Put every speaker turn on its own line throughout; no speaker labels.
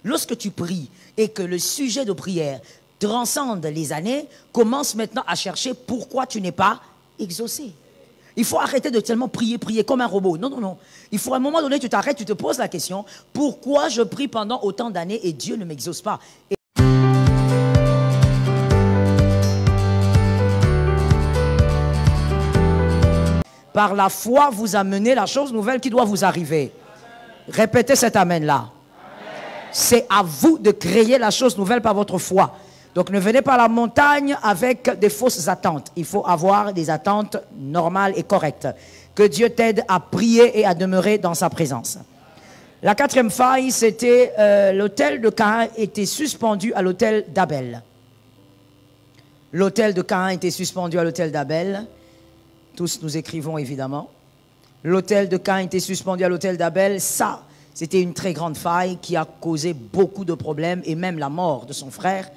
Lorsque tu pries et que le sujet de prière transcende les années, commence maintenant à chercher pourquoi tu n'es pas exaucé. Il faut arrêter de tellement prier comme un robot. Non, non, non. Il faut à un moment donné, tu t'arrêtes, tu te poses la question, pourquoi je prie pendant autant d'années et Dieu ne m'exauce pas? Par la foi, vous amenez la chose nouvelle qui doit vous arriver. Répétez cet amen-là. C'est à vous de créer la chose nouvelle par votre foi. Donc ne venez pas à la montagne avec des fausses attentes. Il faut avoir des attentes normales et correctes. Que Dieu t'aide à prier et à demeurer dans sa présence. La quatrième faille, c'était l'autel de Caïn était suspendu à l'autel d'Abel. L'autel de Caïn était suspendu à l'autel d'Abel. Tous nous écrivons évidemment. L'autel de Caïn était suspendu à l'autel d'Abel. Ça, c'était une très grande faille qui a causé beaucoup de problèmes et même la mort de son frère.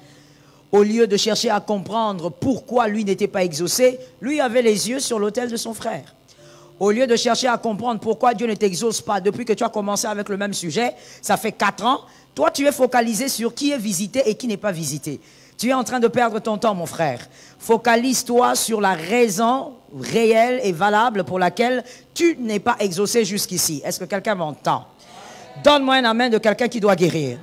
Au lieu de chercher à comprendre pourquoi lui n'était pas exaucé, lui avait les yeux sur l'autel de son frère. Au lieu de chercher à comprendre pourquoi Dieu ne t'exauce pas depuis que tu as commencé avec le même sujet, ça fait 4 ans, toi tu es focalisé sur qui est visité et qui n'est pas visité. Tu es en train de perdre ton temps, mon frère. Focalise-toi sur la raison réelle et valable pour laquelle tu n'es pas exaucé jusqu'ici. Est-ce que quelqu'un m'entend? Donne-moi un amen de quelqu'un qui doit guérir.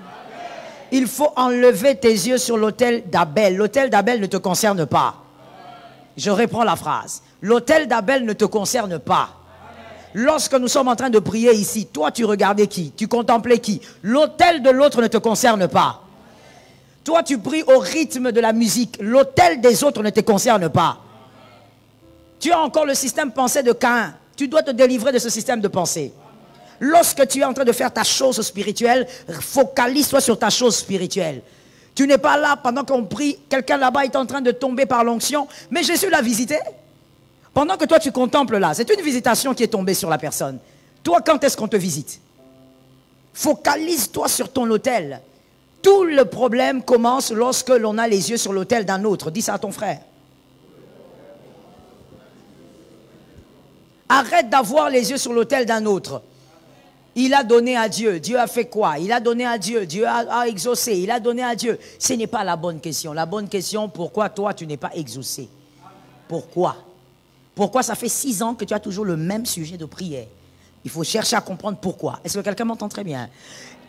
Il faut enlever tes yeux sur l'autel d'Abel. L'autel d'Abel ne te concerne pas. Je reprends la phrase. L'autel d'Abel ne te concerne pas. Lorsque nous sommes en train de prier ici, toi tu regardais qui? Tu contemplais qui? L'autel de l'autre ne te concerne pas. Toi, tu pries au rythme de la musique. L'autel des autres ne te concerne pas. Tu as encore le système pensée de Caïn. Tu dois te délivrer de ce système de pensée. Lorsque tu es en train de faire ta chose spirituelle, focalise-toi sur ta chose spirituelle. Tu n'es pas là pendant qu'on prie. Quelqu'un là-bas est en train de tomber par l'onction. Mais Jésus l'a visité. Pendant que toi, tu contemples là, c'est une visitation qui est tombée sur la personne. Toi, quand est-ce qu'on te visite? Focalise-toi sur ton autel. Tout le problème commence lorsque l'on a les yeux sur l'autel d'un autre. Dis ça à ton frère. Arrête d'avoir les yeux sur l'autel d'un autre. Il a donné à Dieu. Dieu a fait quoi? Il a donné à Dieu. Dieu a exaucé. Il a donné à Dieu. Ce n'est pas la bonne question. La bonne question, pourquoi toi tu n'es pas exaucé? Pourquoi? Pourquoi ça fait 6 ans que tu as toujours le même sujet de prière? Il faut chercher à comprendre pourquoi. Est-ce que quelqu'un m'entend très bien?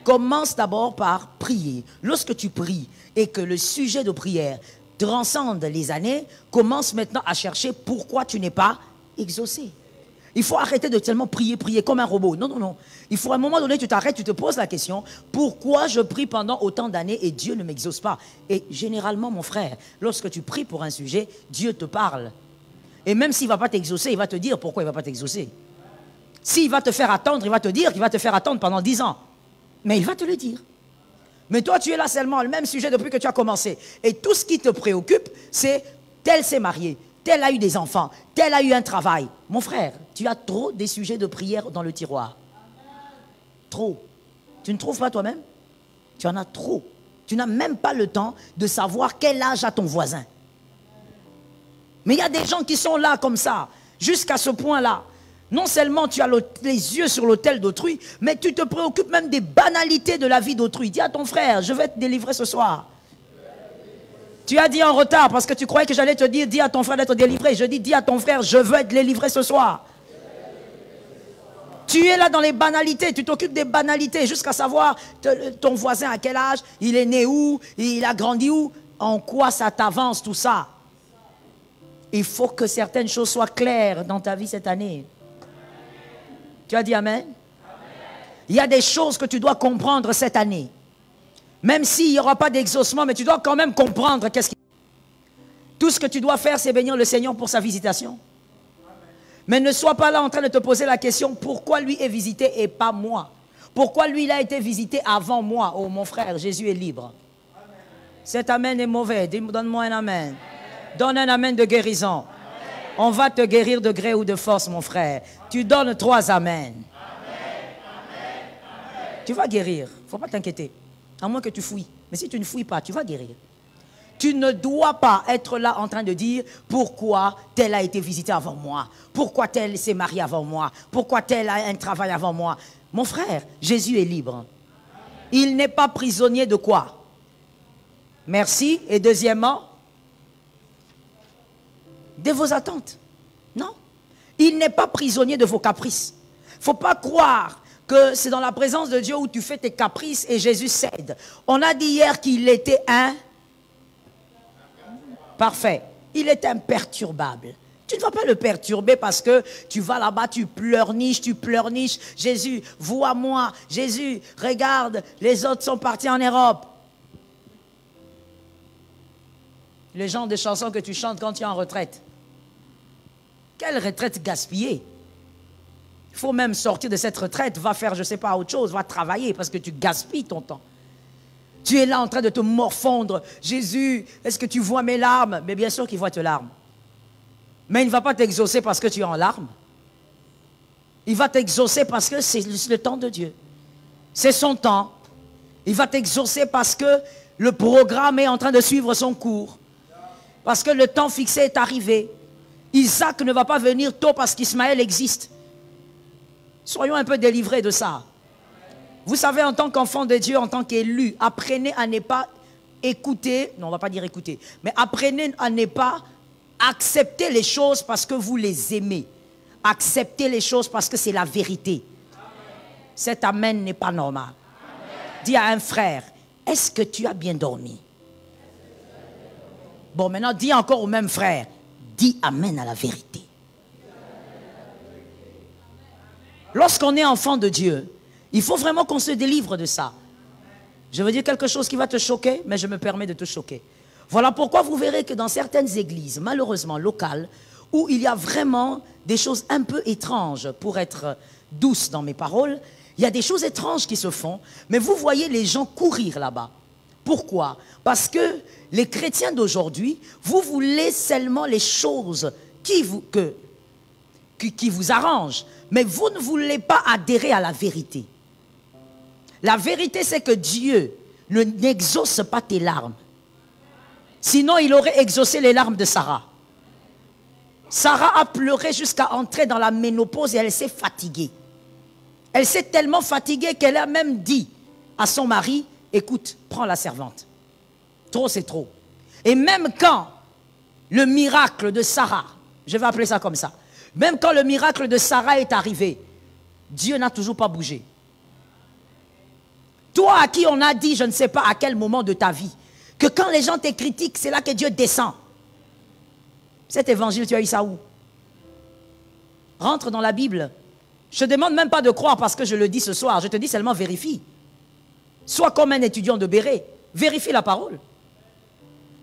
Commence d'abord par prier. Lorsque tu pries et que le sujet de prière transcende les années, commence maintenant à chercher pourquoi tu n'es pas exaucé. Il faut arrêter de tellement prier comme un robot. Non, non, non. Il faut à un moment donné, tu t'arrêtes, tu te poses la question, pourquoi je prie pendant autant d'années et Dieu ne m'exauce pas? Et généralement, mon frère, lorsque tu pries pour un sujet, Dieu te parle. Et même s'il ne va pas t'exaucer, il va te dire pourquoi il ne va pas t'exaucer. S'il va te faire attendre, il va te dire qu'il va te faire attendre pendant 10 ans. Mais il va te le dire. Mais toi, tu es là seulement, le même sujet depuis que tu as commencé. Et tout ce qui te préoccupe, c'est tel s'est marié, tel a eu des enfants, tel a eu un travail. Mon frère, tu as trop des sujets de prière dans le tiroir. Trop. Tu ne trouves pas toi-même? Tu en as trop. Tu n'as même pas le temps de savoir quel âge a ton voisin. Mais il y a des gens qui sont là comme ça, jusqu'à ce point-là. Non seulement tu as les yeux sur l'autel d'autrui, mais tu te préoccupes même des banalités de la vie d'autrui. Dis à ton frère, je vais te délivrer ce soir. Tu as dit en retard parce que tu croyais que j'allais te dire, dis à ton frère d'être délivré. Je dis à ton frère, je veux être délivré ce soir. Tu es là dans les banalités, tu t'occupes des banalités jusqu'à savoir ton voisin à quel âge, il est né où, il a grandi où, en quoi ça t'avance tout ça. Il faut que certaines choses soient claires dans ta vie cette année. Tu as dit amen? Il y a des choses que tu dois comprendre cette année. Même s'il n'y aura pas d'exaucement, mais tu dois quand même comprendre qu'est-ce qui... Tout ce que tu dois faire, c'est bénir le Seigneur pour sa visitation. Mais ne sois pas là en train de te poser la question, pourquoi lui est visité et pas moi? Pourquoi lui, il a été visité avant moi? Oh mon frère, Jésus est libre. Cet amen est mauvais. Donne-moi un amen. Donne un amen de guérison. On va te guérir de gré ou de force, mon frère. Tu donnes 3 amens. Tu vas guérir. Il ne faut pas t'inquiéter. À moins que tu fouilles. Mais si tu ne fouilles pas, tu vas guérir. Tu ne dois pas être là en train de dire pourquoi tel a été visité avant moi. Pourquoi tel s'est marié avant moi. Pourquoi tel a un travail avant moi. Mon frère, Jésus est libre. Il n'est pas prisonnier de quoi? Merci. Et deuxièmement, de vos attentes. Non. Il n'est pas prisonnier de vos caprices. Il ne faut pas croire que c'est dans la présence de Dieu où tu fais tes caprices et Jésus cède. On a dit hier qu'il était parfait. Il est imperturbable. Tu ne vas pas le perturber parce que tu vas là-bas, tu pleurniches. Jésus, vois-moi. Jésus, regarde, les autres sont partis en Europe. Le genre de chansons que tu chantes quand tu es en retraite. Quelle retraite gaspillée. Il faut même sortir de cette retraite, va faire, je ne sais pas, autre chose, va travailler parce que tu gaspilles ton temps. Tu es là en train de te morfondre. Jésus, est-ce que tu vois mes larmes? Mais bien sûr qu'il voit tes larmes. Mais il ne va pas t'exaucer parce que tu es en larmes. Il va t'exaucer parce que c'est le temps de Dieu. C'est son temps. Il va t'exaucer parce que le programme est en train de suivre son cours. Parce que le temps fixé est arrivé. Isaac ne va pas venir tôt parce qu'Ismaël existe. Soyons un peu délivrés de ça. Vous savez, en tant qu'enfant de Dieu, en tant qu'élu, apprenez à ne pas écouter, non, on ne va pas dire écouter, mais apprenez à ne pas accepter les choses parce que vous les aimez. Acceptez les choses parce que c'est la vérité. Cet amen n'est pas normal. Dis à un frère, est-ce que tu as bien dormi? Bon, maintenant, dis encore au même frère, dis amen à la vérité. Lorsqu'on est enfant de Dieu, il faut vraiment qu'on se délivre de ça. Je veux dire quelque chose qui va te choquer, mais je me permets de te choquer. Voilà pourquoi vous verrez que dans certaines églises, malheureusement locales, où il y a vraiment des choses un peu étranges, pour être douce dans mes paroles, il y a des choses étranges qui se font, mais vous voyez les gens courir là-bas. Pourquoi? Parce que les chrétiens d'aujourd'hui, vous voulez seulement les choses qui vous arrangent, mais vous ne voulez pas adhérer à la vérité. La vérité, c'est que Dieu n'exauce pas tes larmes. Sinon, il aurait exaucé les larmes de Sarah. Sarah a pleuré jusqu'à entrer dans la ménopause et elle s'est fatiguée. Elle s'est tellement fatiguée qu'elle a même dit à son mari, écoute, prends la servante. Trop, c'est trop. Et même quand le miracle de Sarah, je vais appeler ça comme ça, même quand le miracle de Sarah est arrivé, Dieu n'a toujours pas bougé. Toi à qui on a dit, je ne sais pas à quel moment de ta vie, que quand les gens te critiquent, c'est là que Dieu descend. Cet évangile, tu as eu ça où? Rentre dans la Bible. Je ne te demande même pas de croire parce que je le dis ce soir. Je te dis seulement vérifie. Sois comme un étudiant de Béret. Vérifie la parole.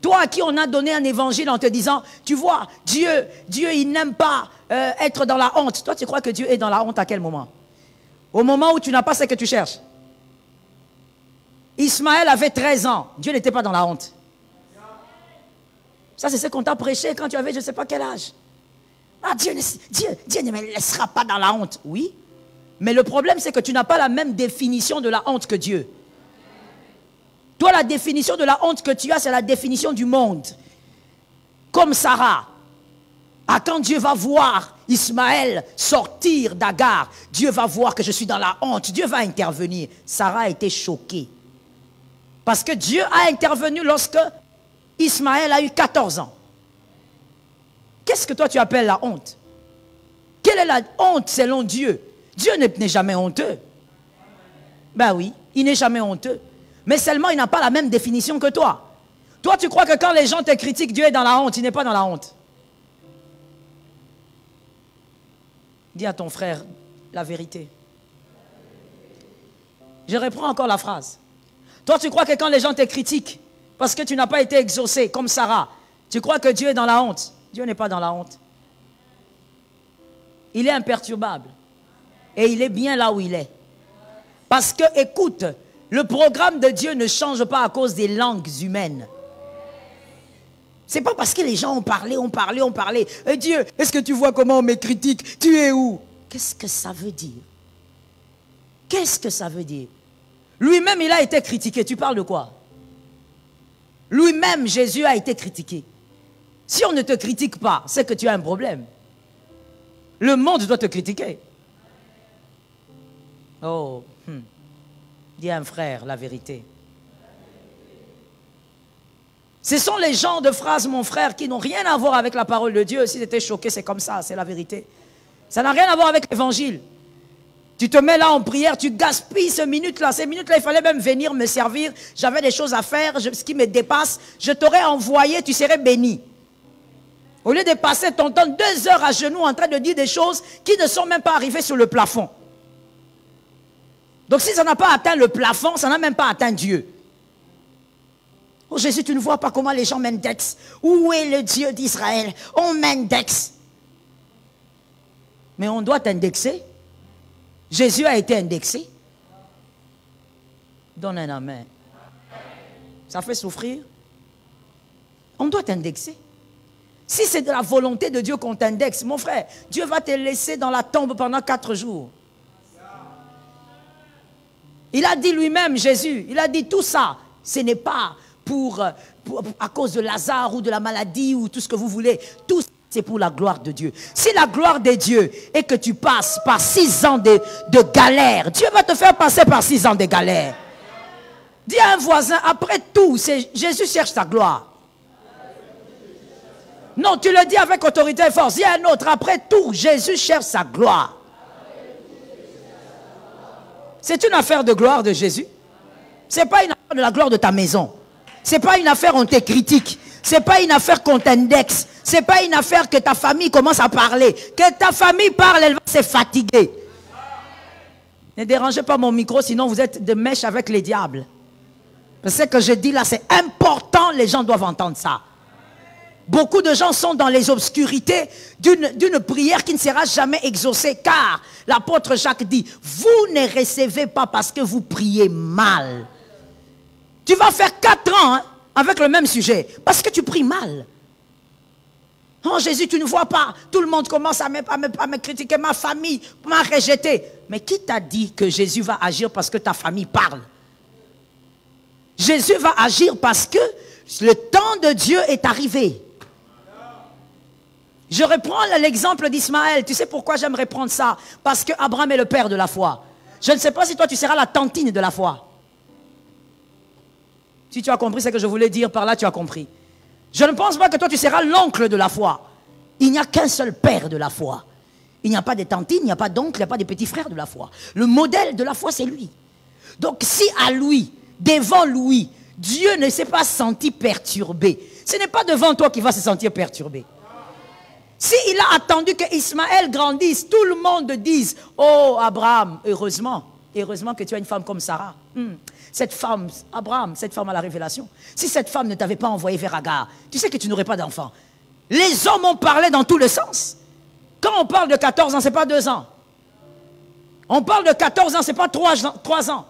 Toi à qui on a donné un évangile en te disant, tu vois, Dieu il n'aime pas être dans la honte. Toi, tu crois que Dieu est dans la honte à quel moment? Au moment où tu n'as pas ce que tu cherches. Ismaël avait 13 ans. Dieu n'était pas dans la honte. Ça, c'est ce qu'on t'a prêché quand tu avais je ne sais pas quel âge. Ah, Dieu ne me laissera pas dans la honte. Oui, mais le problème, c'est que tu n'as pas la même définition de la honte que Dieu. Toi, la définition de la honte que tu as, c'est la définition du monde. Comme Sarah. Ah, quand Dieu va voir Ismaël sortir d'Agar, Dieu va voir que je suis dans la honte. Dieu va intervenir. Sarah a été choquée. Parce que Dieu a intervenu lorsque Ismaël a eu 14 ans. Qu'est-ce que toi tu appelles la honte? Quelle est la honte selon Dieu? Dieu n'est jamais honteux. Ben oui, il n'est jamais honteux. Mais seulement il n'a pas la même définition que toi. Toi tu crois que quand les gens te critiquent, Dieu est dans la honte. Il n'est pas dans la honte. Dis à ton frère la vérité. Je reprends encore la phrase. Toi tu crois que quand les gens te critiquent, parce que tu n'as pas été exaucé comme Sarah, tu crois que Dieu est dans la honte? Dieu n'est pas dans la honte. Il est imperturbable. Et il est bien là où il est. Parce que, écoute, le programme de Dieu ne change pas à cause des langues humaines. Ce n'est pas parce que les gens ont parlé. Et Dieu, est-ce que tu vois comment on me critique? Tu es où? Qu'est-ce que ça veut dire? Qu'est-ce que ça veut dire? Lui-même, il a été critiqué. Tu parles de quoi? Lui-même, Jésus a été critiqué. Si on ne te critique pas, c'est que tu as un problème. Le monde doit te critiquer. Oh. Dis à un frère la vérité. Ce sont les genres de phrases, mon frère, qui n'ont rien à voir avec la parole de Dieu. Si tu étais choqué, c'est comme ça, c'est la vérité. Ça n'a rien à voir avec l'évangile. Tu te mets là en prière, tu gaspilles ces minutes-là. Ces minutes-là, il fallait même venir me servir. J'avais des choses à faire, ce qui me dépasse. Je t'aurais envoyé, tu serais béni. Au lieu de passer ton temps 2 heures à genoux en train de dire des choses qui ne sont même pas arrivées sur le plafond. Donc si ça n'a pas atteint le plafond, ça n'a même pas atteint Dieu. Oh Jésus, tu ne vois pas comment les gens m'indexent. Où est le Dieu d'Israël? On m'indexe. Mais on doit t'indexer. Jésus a été indexé. Donne un amen. Ça fait souffrir. On doit t'indexer. Si c'est de la volonté de Dieu qu'on t'indexe, mon frère, Dieu va te laisser dans la tombe pendant 4 jours. Il a dit lui-même, Jésus, il a dit tout ça, ce n'est pas à cause de Lazare ou de la maladie ou tout ce que vous voulez. Tout ça, c'est pour la gloire de Dieu. Si la gloire de Dieu est que tu passes par 6 ans de galère, Dieu va te faire passer par 6 ans de galère. Dis à un voisin, après tout, Jésus cherche sa gloire. Non, tu le dis avec autorité et force. Dis à un autre, après tout, Jésus cherche sa gloire. C'est une affaire de gloire de Jésus. Ce n'est pas une affaire de la gloire de ta maison. Ce n'est pas une affaire où on te critique. Ce n'est pas une affaire qu'on t'indexe. Ce n'est pas une affaire que ta famille commence à parler. Que ta famille parle, elle va se fatiguer. Ne dérangez pas mon micro, sinon vous êtes de mèche avec les diables. Ce que je dis là, c'est important, les gens doivent entendre ça. Beaucoup de gens sont dans les obscurités d'une prière qui ne sera jamais exaucée, car l'apôtre Jacques dit, vous ne recevez pas parce que vous priez mal. Tu vas faire 4 ans hein, avec le même sujet, parce que tu pries mal. Oh Jésus, tu ne vois pas, tout le monde commence à me critiquer, ma famille m'a rejeté. Mais qui t'a dit que Jésus va agir parce que ta famille parle? Jésus va agir parce que le temps de Dieu est arrivé. Je reprends l'exemple d'Ismaël. Tu sais pourquoi j'aimerais prendre ça? Parce que Abraham est le père de la foi. Je ne sais pas si toi tu seras la tantine de la foi. Si tu as compris ce que je voulais dire par là, tu as compris. Je ne pense pas que toi tu seras l'oncle de la foi. Il n'y a qu'un seul père de la foi. Il n'y a pas de tantine, il n'y a pas d'oncle, il n'y a pas de petit frère de la foi. Le modèle de la foi, c'est lui. Donc si à lui, devant lui, Dieu ne s'est pas senti perturbé, ce n'est pas devant toi qu'il va se sentir perturbé. S'il a attendu que Ismaël grandisse, tout le monde dise, oh Abraham, heureusement que tu as une femme comme Sarah. Cette femme, Abraham, cette femme a la révélation. Si cette femme ne t'avait pas envoyé vers Agar, tu sais que tu n'aurais pas d'enfant. Les hommes ont parlé dans tous les sens. Quand on parle de 14 ans, ce n'est pas 2 ans. On parle de 14 ans, ce n'est pas 3 ans.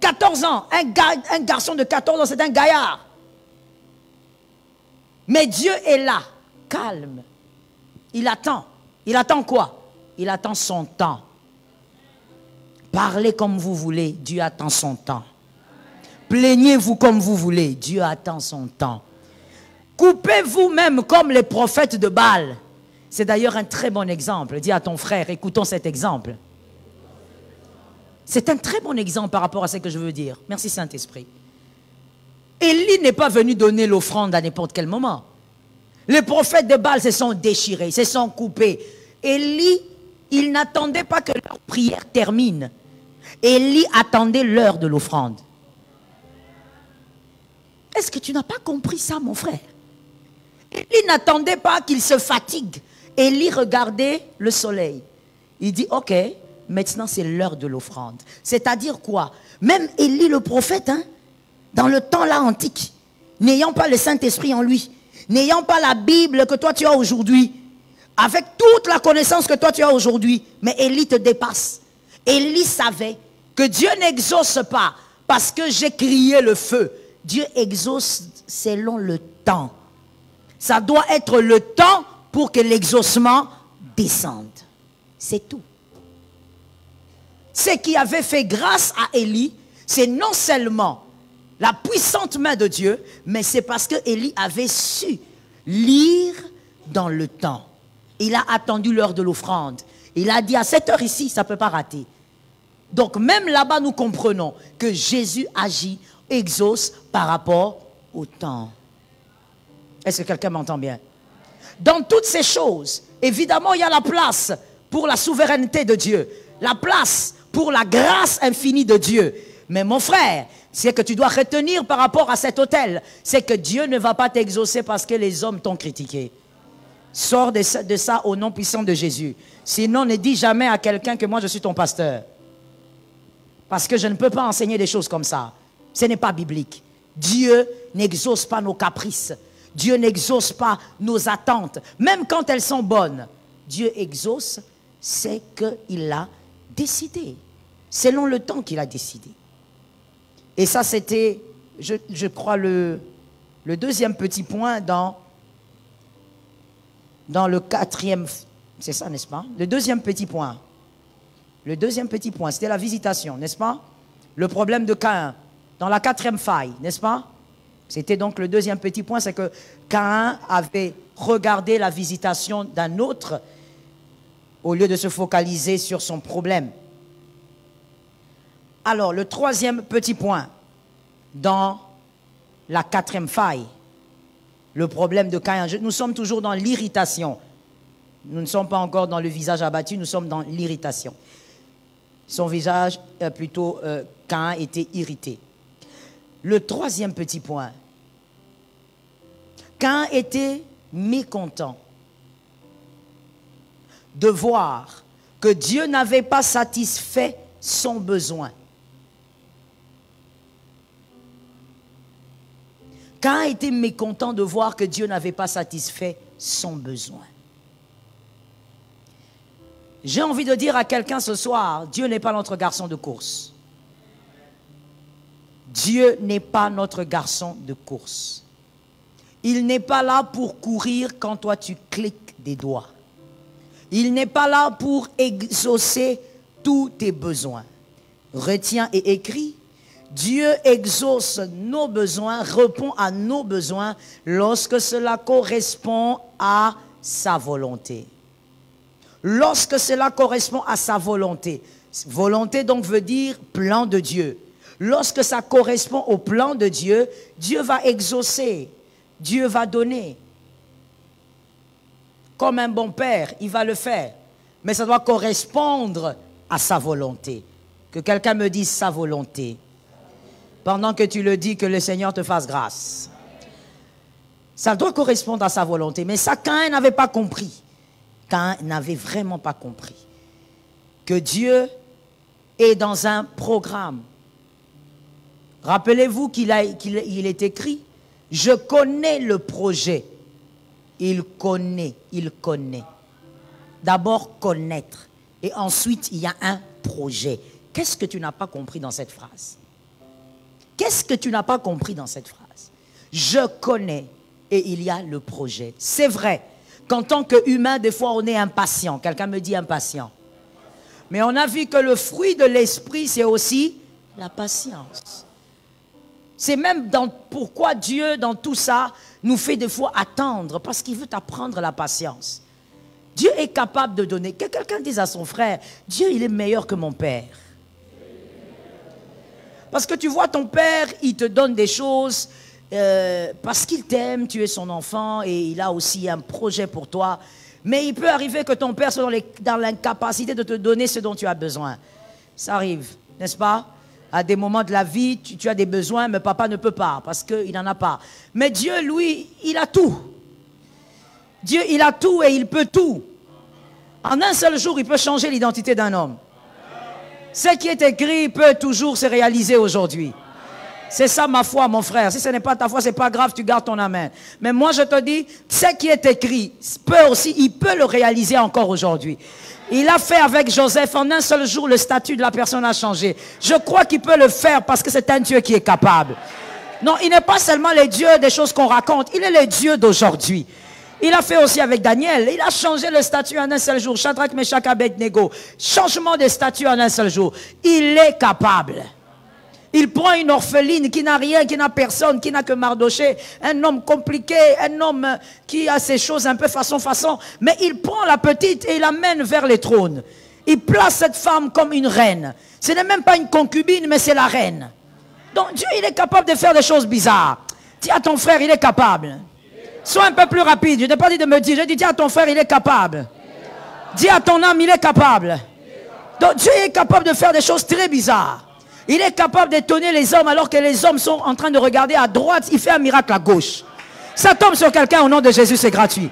14 ans, un garçon de 14 ans, c'est un gaillard. Mais Dieu est là, calme. Il attend. Il attend quoi? Il attend son temps. Parlez comme vous voulez, Dieu attend son temps. Plaignez-vous comme vous voulez, Dieu attend son temps. Coupez-vous même comme les prophètes de Baal. C'est d'ailleurs un très bon exemple. Dis à ton frère, écoutons cet exemple. C'est un très bon exemple par rapport à ce que je veux dire. Merci Saint-Esprit. Élie n'est pas venu donner l'offrande à n'importe quel moment. Les prophètes de Baal se sont déchirés, se sont coupés. Élie, il n'attendait pas que leur prière termine. Élie attendait l'heure de l'offrande. Est-ce que tu n'as pas compris ça, mon frère? Élie n'attendait pas qu'il se fatigue. Élie regardait le soleil. Il dit, ok, maintenant c'est l'heure de l'offrande. C'est-à-dire quoi? Même Élie le prophète, hein, dans le temps là antique, n'ayant pas le Saint-Esprit en lui, n'ayant pas la Bible que toi tu as aujourd'hui, avec toute la connaissance que toi tu as aujourd'hui, mais Élie te dépasse. Élie savait que Dieu n'exauce pas parce que j'ai crié le feu. Dieu exauce selon le temps. Ça doit être le temps pour que l'exaucement descende. C'est tout. Ce qui avait fait grâce à Élie, c'est non seulement la puissante main de Dieu, mais c'est parce que Élie avait su lire dans le temps. Il a attendu l'heure de l'offrande. Il a dit à cette heure ici, ça ne peut pas rater. Donc même là-bas, nous comprenons que Jésus agit, exauce par rapport au temps. Est-ce que quelqu'un m'entend bien? Dans toutes ces choses, évidemment, il y a la place pour la souveraineté de Dieu, la place pour la grâce infinie de Dieu. Mais mon frère, ce que tu dois retenir par rapport à cet autel, c'est que Dieu ne va pas t'exaucer parce que les hommes t'ont critiqué. Sors de ça au nom puissant de Jésus. Sinon, ne dis jamais à quelqu'un que moi je suis ton pasteur. Parce que je ne peux pas enseigner des choses comme ça. Ce n'est pas biblique. Dieu n'exauce pas nos caprices. Dieu n'exauce pas nos attentes. Même quand elles sont bonnes. Dieu exauce, c'est qu'il a décidé. Selon le temps qu'il a décidé. Et ça, c'était, je crois, le deuxième petit point dans le quatrième. C'est ça, n'est-ce pas? Le deuxième petit point. Le deuxième petit point, c'était la visitation, n'est-ce pas? Le problème de Caïn, dans la quatrième faille, n'est-ce pas? C'était donc le deuxième petit point, c'est que Caïn avait regardé la visitation d'un autre au lieu de se focaliser sur son problème. Alors, le troisième petit point, dans la quatrième faille, le problème de Caïn, nous sommes toujours dans l'irritation. Nous ne sommes pas encore dans le visage abattu, nous sommes dans l'irritation. Son visage, Caïn était irrité. Le troisième petit point, Caïn était mécontent de voir que Dieu n'avait pas satisfait son besoin. Caïn était mécontent de voir que Dieu n'avait pas satisfait son besoin. J'ai envie de dire à quelqu'un ce soir, Dieu n'est pas notre garçon de course. Dieu n'est pas notre garçon de course. Il n'est pas là pour courir quand toi tu cliques des doigts. Il n'est pas là pour exaucer tous tes besoins. Retiens et écris. Dieu exauce nos besoins, répond à nos besoins lorsque cela correspond à sa volonté. Lorsque cela correspond à sa volonté. Volonté donc veut dire plan de Dieu. Lorsque ça correspond au plan de Dieu, Dieu va exaucer, Dieu va donner. Comme un bon père, il va le faire. Mais ça doit correspondre à sa volonté. Que quelqu'un me dise sa volonté. Pendant que tu le dis, que le Seigneur te fasse grâce. Ça doit correspondre à sa volonté. Mais ça, Caïn n'avait pas compris. Caïn n'avait vraiment pas compris. Que Dieu est dans un programme. Rappelez-vous qu'il est écrit, je connais le projet. Il connaît. D'abord connaître. Et ensuite, il y a un projet. Qu'est-ce que tu n'as pas compris dans cette phrase? Qu'est-ce que tu n'as pas compris dans cette phrase? Je connais et il y a le projet. C'est vrai qu'en tant qu'humain, des fois, on est impatient. Quelqu'un me dit impatient. Mais on a vu que le fruit de l'esprit, c'est aussi la patience. C'est même pourquoi Dieu, dans tout ça, nous fait des fois attendre, parce qu'il veut t'apprendre la patience. Dieu est capable de donner. Que quelqu'un dise à son frère, Dieu, il est meilleur que mon père. Parce que tu vois, ton père, il te donne des choses parce qu'il t'aime, tu es son enfant et il a aussi un projet pour toi. Mais il peut arriver que ton père soit dans l'incapacité de te donner ce dont tu as besoin. Ça arrive, n'est-ce pas? À des moments de la vie, tu as des besoins, mais papa ne peut pas parce qu'il n'en a pas. Mais Dieu, lui, il a tout. Dieu, il a tout et il peut tout. En un seul jour, il peut changer l'identité d'un homme. Ce qui est écrit peut toujours se réaliser aujourd'hui. C'est ça ma foi, mon frère. Si ce n'est pas ta foi, ce n'est pas grave, tu gardes ton amen. Mais moi, je te dis, ce qui est écrit, il peut le réaliser encore aujourd'hui. Il a fait avec Joseph, en un seul jour, le statut de la personne a changé. Je crois qu'il peut le faire parce que c'est un Dieu qui est capable. Non, il n'est pas seulement le Dieu des choses qu'on raconte, il est le Dieu d'aujourd'hui. Il a fait aussi avec Daniel. Il a changé le statut en un seul jour. Shadrach, Meshach, Abednego. Changement de statut en un seul jour. Il est capable. Il prend une orpheline qui n'a rien, qui n'a personne, qui n'a que Mardoché. Un homme compliqué, un homme qui a ses choses un peu façon. Mais il prend la petite et il l'amène vers les trônes. Il place cette femme comme une reine. Ce n'est même pas une concubine, mais c'est la reine. Donc Dieu, il est capable de faire des choses bizarres. Dis à ton frère, il est capable. Sois un peu plus rapide. Je n'ai pas dit de me dire. Je dis à ton frère, il est capable. Dis à ton âme, il est capable. Donc Dieu est capable de faire des choses très bizarres. Il est capable d'étonner les hommes alors que les hommes sont en train de regarder à droite. Il fait un miracle à gauche. Ça tombe sur quelqu'un au nom de Jésus, c'est gratuit.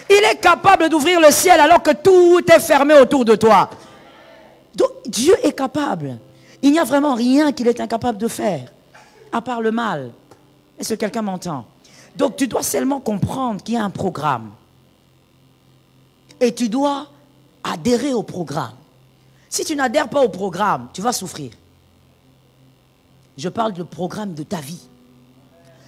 Il est capable d'ouvrir le ciel alors que tout est fermé autour de toi. Donc Dieu est capable. Il n'y a vraiment rien qu'il est incapable de faire, à part le mal. Est-ce que quelqu'un m'entend? Donc tu dois seulement comprendre qu'il y a un programme. Et tu dois adhérer au programme. Si tu n'adhères pas au programme, tu vas souffrir. Je parle du programme de ta vie.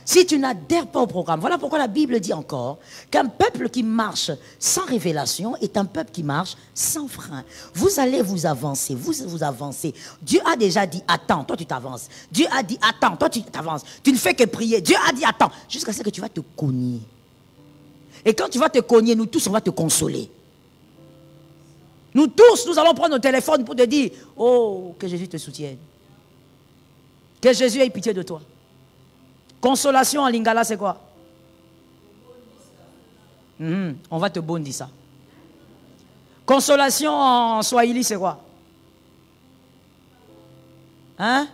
Si tu n'adhères pas au programme, voilà pourquoi la Bible dit encore qu'un peuple qui marche sans révélation est un peuple qui marche sans frein. Vous allez vous avancer, vous avancez. Dieu a déjà dit attends, toi tu t'avances. Dieu a dit attends, toi tu t'avances. Tu ne fais que prier. Dieu a dit attends, jusqu'à ce que tu vas te cogner. Et quand tu vas te cogner, nous tous on va te consoler. Nous tous, nous allons prendre nos téléphones pour te dire oh, que Jésus te soutienne. Que Jésus ait pitié de toi. Consolation en lingala, c'est quoi? On va te bondi ça. Consolation en swahili, c'est quoi? Hein?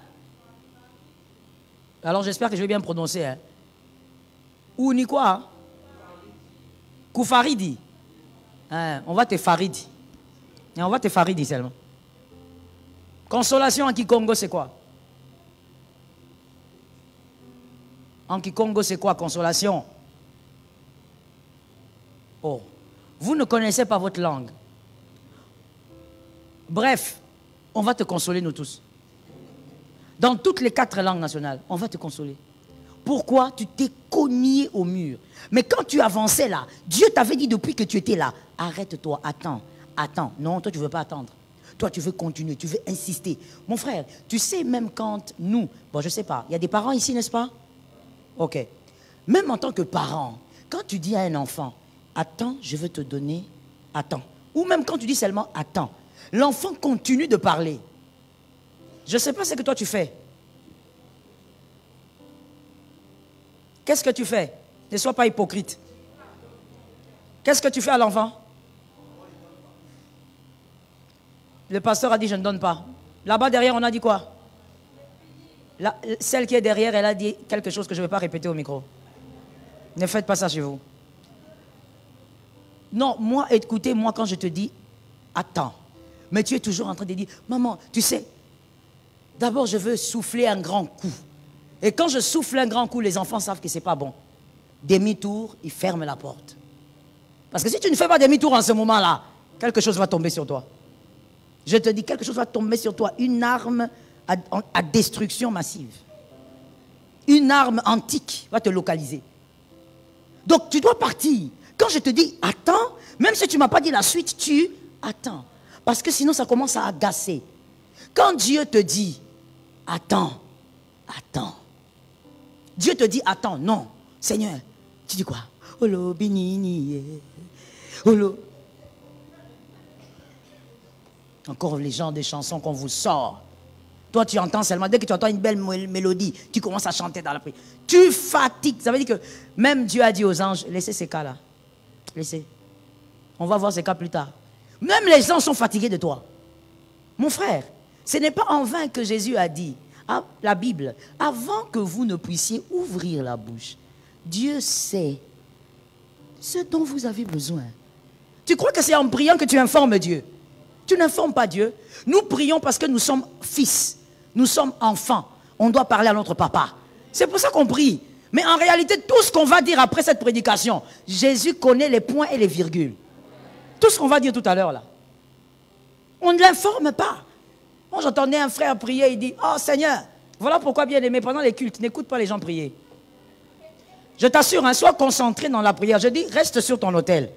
Alors j'espère que je vais bien prononcer. Hein? Ou ni quoi? Hein? Koufaridi. Hein? On va te faridi. Et on va te faridi seulement. Consolation en Kikongo, c'est quoi? En Kikongo, c'est quoi, consolation? Oh, vous ne connaissez pas votre langue. Bref, on va te consoler, nous tous. Dans toutes les 4 langues nationales, on va te consoler. Pourquoi? Tu t'es cogné au mur. Mais quand tu avançais là, Dieu t'avait dit depuis que tu étais là, arrête-toi, attends, attends. Non, toi tu ne veux pas attendre. Toi tu veux continuer, tu veux insister. Mon frère, tu sais même quand nous, bon je ne sais pas, il y a des parents ici, n'est-ce pas? Ok. Même en tant que parent, quand tu dis à un enfant, attends, je veux te donner, attends. Ou même quand tu dis seulement, attends. L'enfant continue de parler. Je ne sais pas ce que toi tu fais. Qu'est-ce que tu fais? Ne sois pas hypocrite. Qu'est-ce que tu fais à l'enfant? Le pasteur a dit, je ne donne pas. Là-bas derrière, on a dit quoi? Celle qui est derrière, elle a dit quelque chose que je ne vais pas répéter au micro. Ne faites pas ça chez vous. Non, moi, écoutez, moi, quand je te dis, attends. Mais tu es toujours en train de dire, maman, tu sais, d'abord, je veux souffler un grand coup. Et quand je souffle un grand coup, les enfants savent que ce n'est pas bon. Demi-tour, ils ferment la porte. Parce que si tu ne fais pas demi-tour en ce moment-là, quelque chose va tomber sur toi. Je te dis, quelque chose va tomber sur toi. Une arme à destruction massive. Une arme antique va te localiser. Donc tu dois partir. Quand je te dis attends, même si tu ne m'as pas dit la suite, tu attends. Parce que sinon ça commence à agacer. Quand Dieu te dit attends, attends. Dieu te dit attends, non. Seigneur, tu dis quoi? Olo binini. Olo. Encore les genres de chansons qu'on vous sort. Toi, tu entends seulement, dès que tu entends une belle mélodie, tu commences à chanter dans la prière. Tu fatigues. Ça veut dire que même Dieu a dit aux anges, laissez ces cas-là. Laissez. On va voir ces cas plus tard. Même les anges sont fatigués de toi. Mon frère, ce n'est pas en vain que Jésus a dit, la Bible, avant que vous ne puissiez ouvrir la bouche, Dieu sait ce dont vous avez besoin. Tu crois que c'est en priant que tu informes Dieu? Tu n'informes pas Dieu. Nous prions parce que nous sommes fils. Nous sommes enfants. On doit parler à notre papa. C'est pour ça qu'on prie. Mais en réalité, tout ce qu'on va dire après cette prédication, Jésus connaît les points et les virgules. Tout ce qu'on va dire tout à l'heure là. On ne l'informe pas. Moi, j'entendais un frère prier, il dit, oh Seigneur, voilà pourquoi bien aimé, pendant les cultes, n'écoute pas les gens prier. Je t'assure, hein, sois concentré dans la prière. Je dis, reste sur ton autel.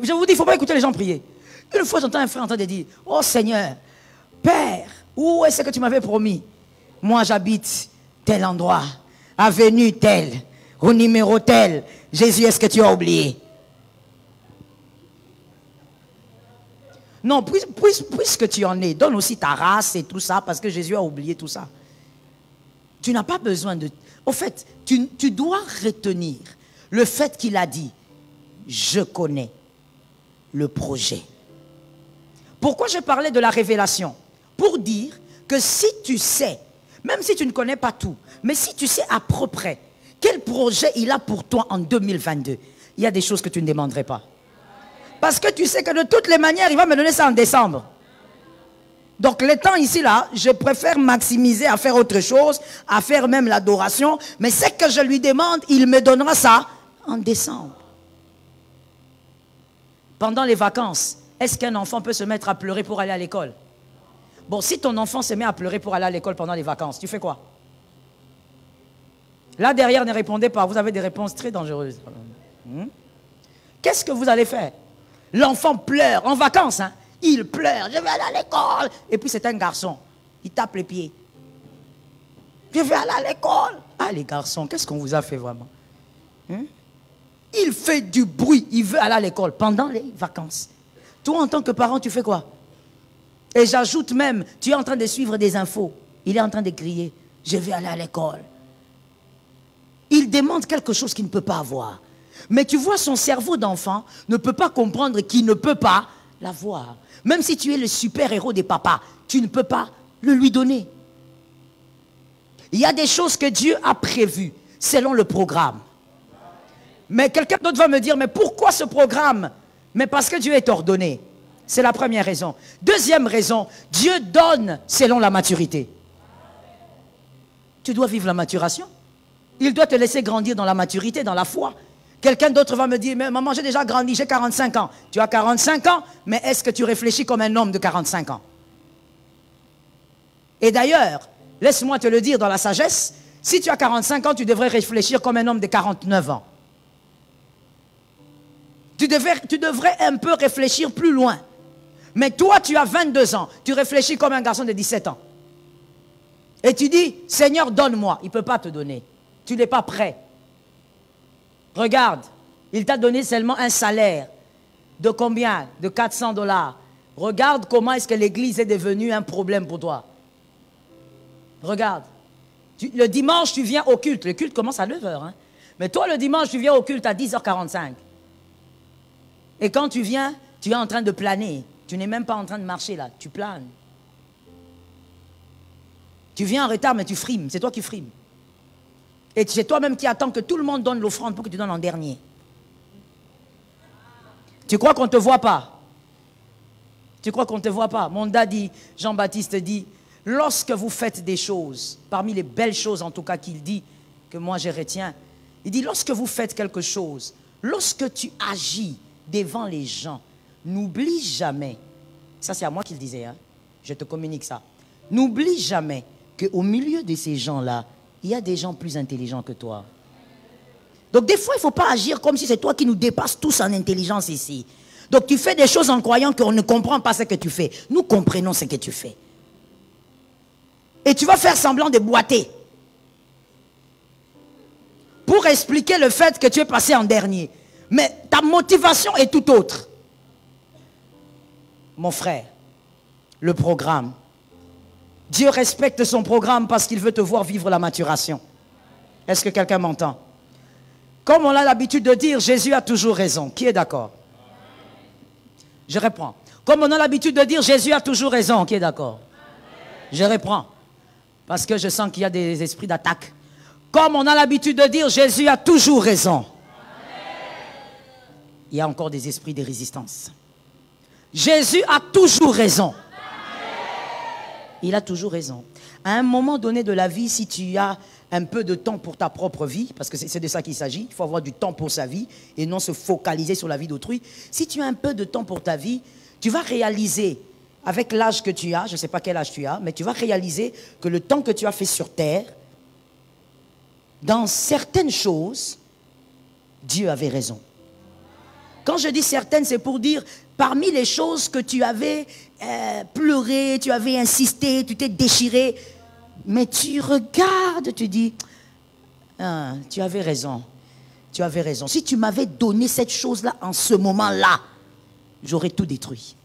Je vous dis, il ne faut pas écouter les gens prier. Une fois, j'entends un frère en train de dire, oh Seigneur, Père, où est-ce que tu m'avais promis? Moi, j'habite tel endroit, avenue tel, au numéro tel. Jésus, est-ce que tu as oublié? Non, puisque tu en es, donne aussi ta race et tout ça, parce que Jésus a oublié tout ça. Tu n'as pas besoin de... Au fait, tu dois retenir le fait qu'il a dit, je connais le projet. Pourquoi je parlais de la révélation? Pour dire que si tu sais, même si tu ne connais pas tout, mais si tu sais à peu près quel projet il a pour toi en 2022, il y a des choses que tu ne demanderais pas. Parce que tu sais que de toutes les manières, il va me donner ça en décembre. Donc les temps ici, là, je préfère maximiser à faire autre chose, à faire même l'adoration. Mais ce que je lui demande, il me donnera ça en décembre. Pendant les vacances, est-ce qu'un enfant peut se mettre à pleurer pour aller à l'école? Bon, si ton enfant se met à pleurer pour aller à l'école pendant les vacances, tu fais quoi? Là derrière, ne répondez pas. Vous avez des réponses très dangereuses. Qu'est-ce que vous allez faire? L'enfant pleure en vacances, hein? Il pleure, je vais aller à l'école. Et puis c'est un garçon, il tape les pieds. Je vais aller à l'école. Ah les garçons, qu'est-ce qu'on vous a fait vraiment? Il fait du bruit, il veut aller à l'école pendant les vacances. Toi en tant que parent, tu fais quoi? Et j'ajoute même, tu es en train de suivre des infos. Il est en train de crier, je vais aller à l'école. Il demande quelque chose qu'il ne peut pas avoir. Mais tu vois, son cerveau d'enfant ne peut pas comprendre qu'il ne peut pas l'avoir. Même si tu es le super-héros des papas, tu ne peux pas le lui donner. Il y a des choses que Dieu a prévues selon le programme. Mais quelqu'un d'autre va me dire, mais pourquoi ce programme? Mais parce que Dieu est ordonné. C'est la première raison. Deuxième raison, Dieu donne selon la maturité. Tu dois vivre la maturation. Il doit te laisser grandir dans la maturité, dans la foi. Quelqu'un d'autre va me dire, mais maman, j'ai déjà grandi, j'ai 45 ans. Tu as 45 ans, mais est-ce que tu réfléchis comme un homme de 45 ans? Et d'ailleurs, laisse-moi te le dire dans la sagesse, si tu as 45 ans, tu devrais réfléchir comme un homme de 49 ans. Tu devrais un peu réfléchir plus loin. Mais toi, tu as 22 ans, tu réfléchis comme un garçon de 17 ans. Et tu dis, Seigneur, donne-moi. Il ne peut pas te donner. Tu n'es pas prêt. Regarde, il t'a donné seulement un salaire. De combien? De 400 $. Regarde comment est-ce que l'église est devenue un problème pour toi. Regarde. Le dimanche, tu viens au culte. Le culte commence à 9 h. Hein? Mais toi, le dimanche, tu viens au culte à 10h45. Et quand tu viens, tu es en train de planer. Tu n'es même pas en train de marcher là. Tu planes. Tu viens en retard, mais tu frimes. C'est toi qui frimes. Et c'est toi-même qui attends que tout le monde donne l'offrande pour que tu donnes en dernier. Tu crois qu'on ne te voit pas? Tu crois qu'on ne te voit pas? Mon daddy, Jean-Baptiste dit, lorsque vous faites des choses, parmi les belles choses en tout cas qu'il dit, que moi je retiens, il dit, lorsque vous faites quelque chose, lorsque tu agis devant les gens, n'oublie jamais, ça c'est à moi qu'il disait, hein, je te communique ça, n'oublie jamais qu'au milieu de ces gens-là, il y a des gens plus intelligents que toi. Donc des fois, il ne faut pas agir comme si c'est toi qui nous dépasse tous en intelligence ici. Donc tu fais des choses en croyant qu'on ne comprend pas ce que tu fais. Nous comprenons ce que tu fais. Et tu vas faire semblant de boiter. Pour expliquer le fait que tu es passé en dernier. Mais ta motivation est tout autre. Mon frère, le programme. Dieu respecte son programme parce qu'il veut te voir vivre la maturation. Est-ce que quelqu'un m'entend? Comme on a l'habitude de dire, Jésus a toujours raison. Qui est d'accord? Je reprends. Comme on a l'habitude de dire, Jésus a toujours raison. Qui est d'accord? Je reprends. Parce que je sens qu'il y a des esprits d'attaque. Comme on a l'habitude de dire, Jésus a toujours raison. Il y a encore des esprits de résistance. Jésus a toujours raison. Il a toujours raison. À un moment donné de la vie, si tu as un peu de temps pour ta propre vie, parce que c'est de ça qu'il s'agit, il faut avoir du temps pour sa vie et non se focaliser sur la vie d'autrui. Si tu as un peu de temps pour ta vie, tu vas réaliser, avec l'âge que tu as, je ne sais pas quel âge tu as, mais tu vas réaliser que le temps que tu as fait sur terre, dans certaines choses, Dieu avait raison. Quand je dis certaines, c'est pour dire, parmi les choses que tu avais pleuré, tu avais insisté, tu t'es déchiré, mais tu regardes, tu dis, ah, tu avais raison, tu avais raison. Si tu m'avais donné cette chose-là en ce moment-là, j'aurais tout détruit.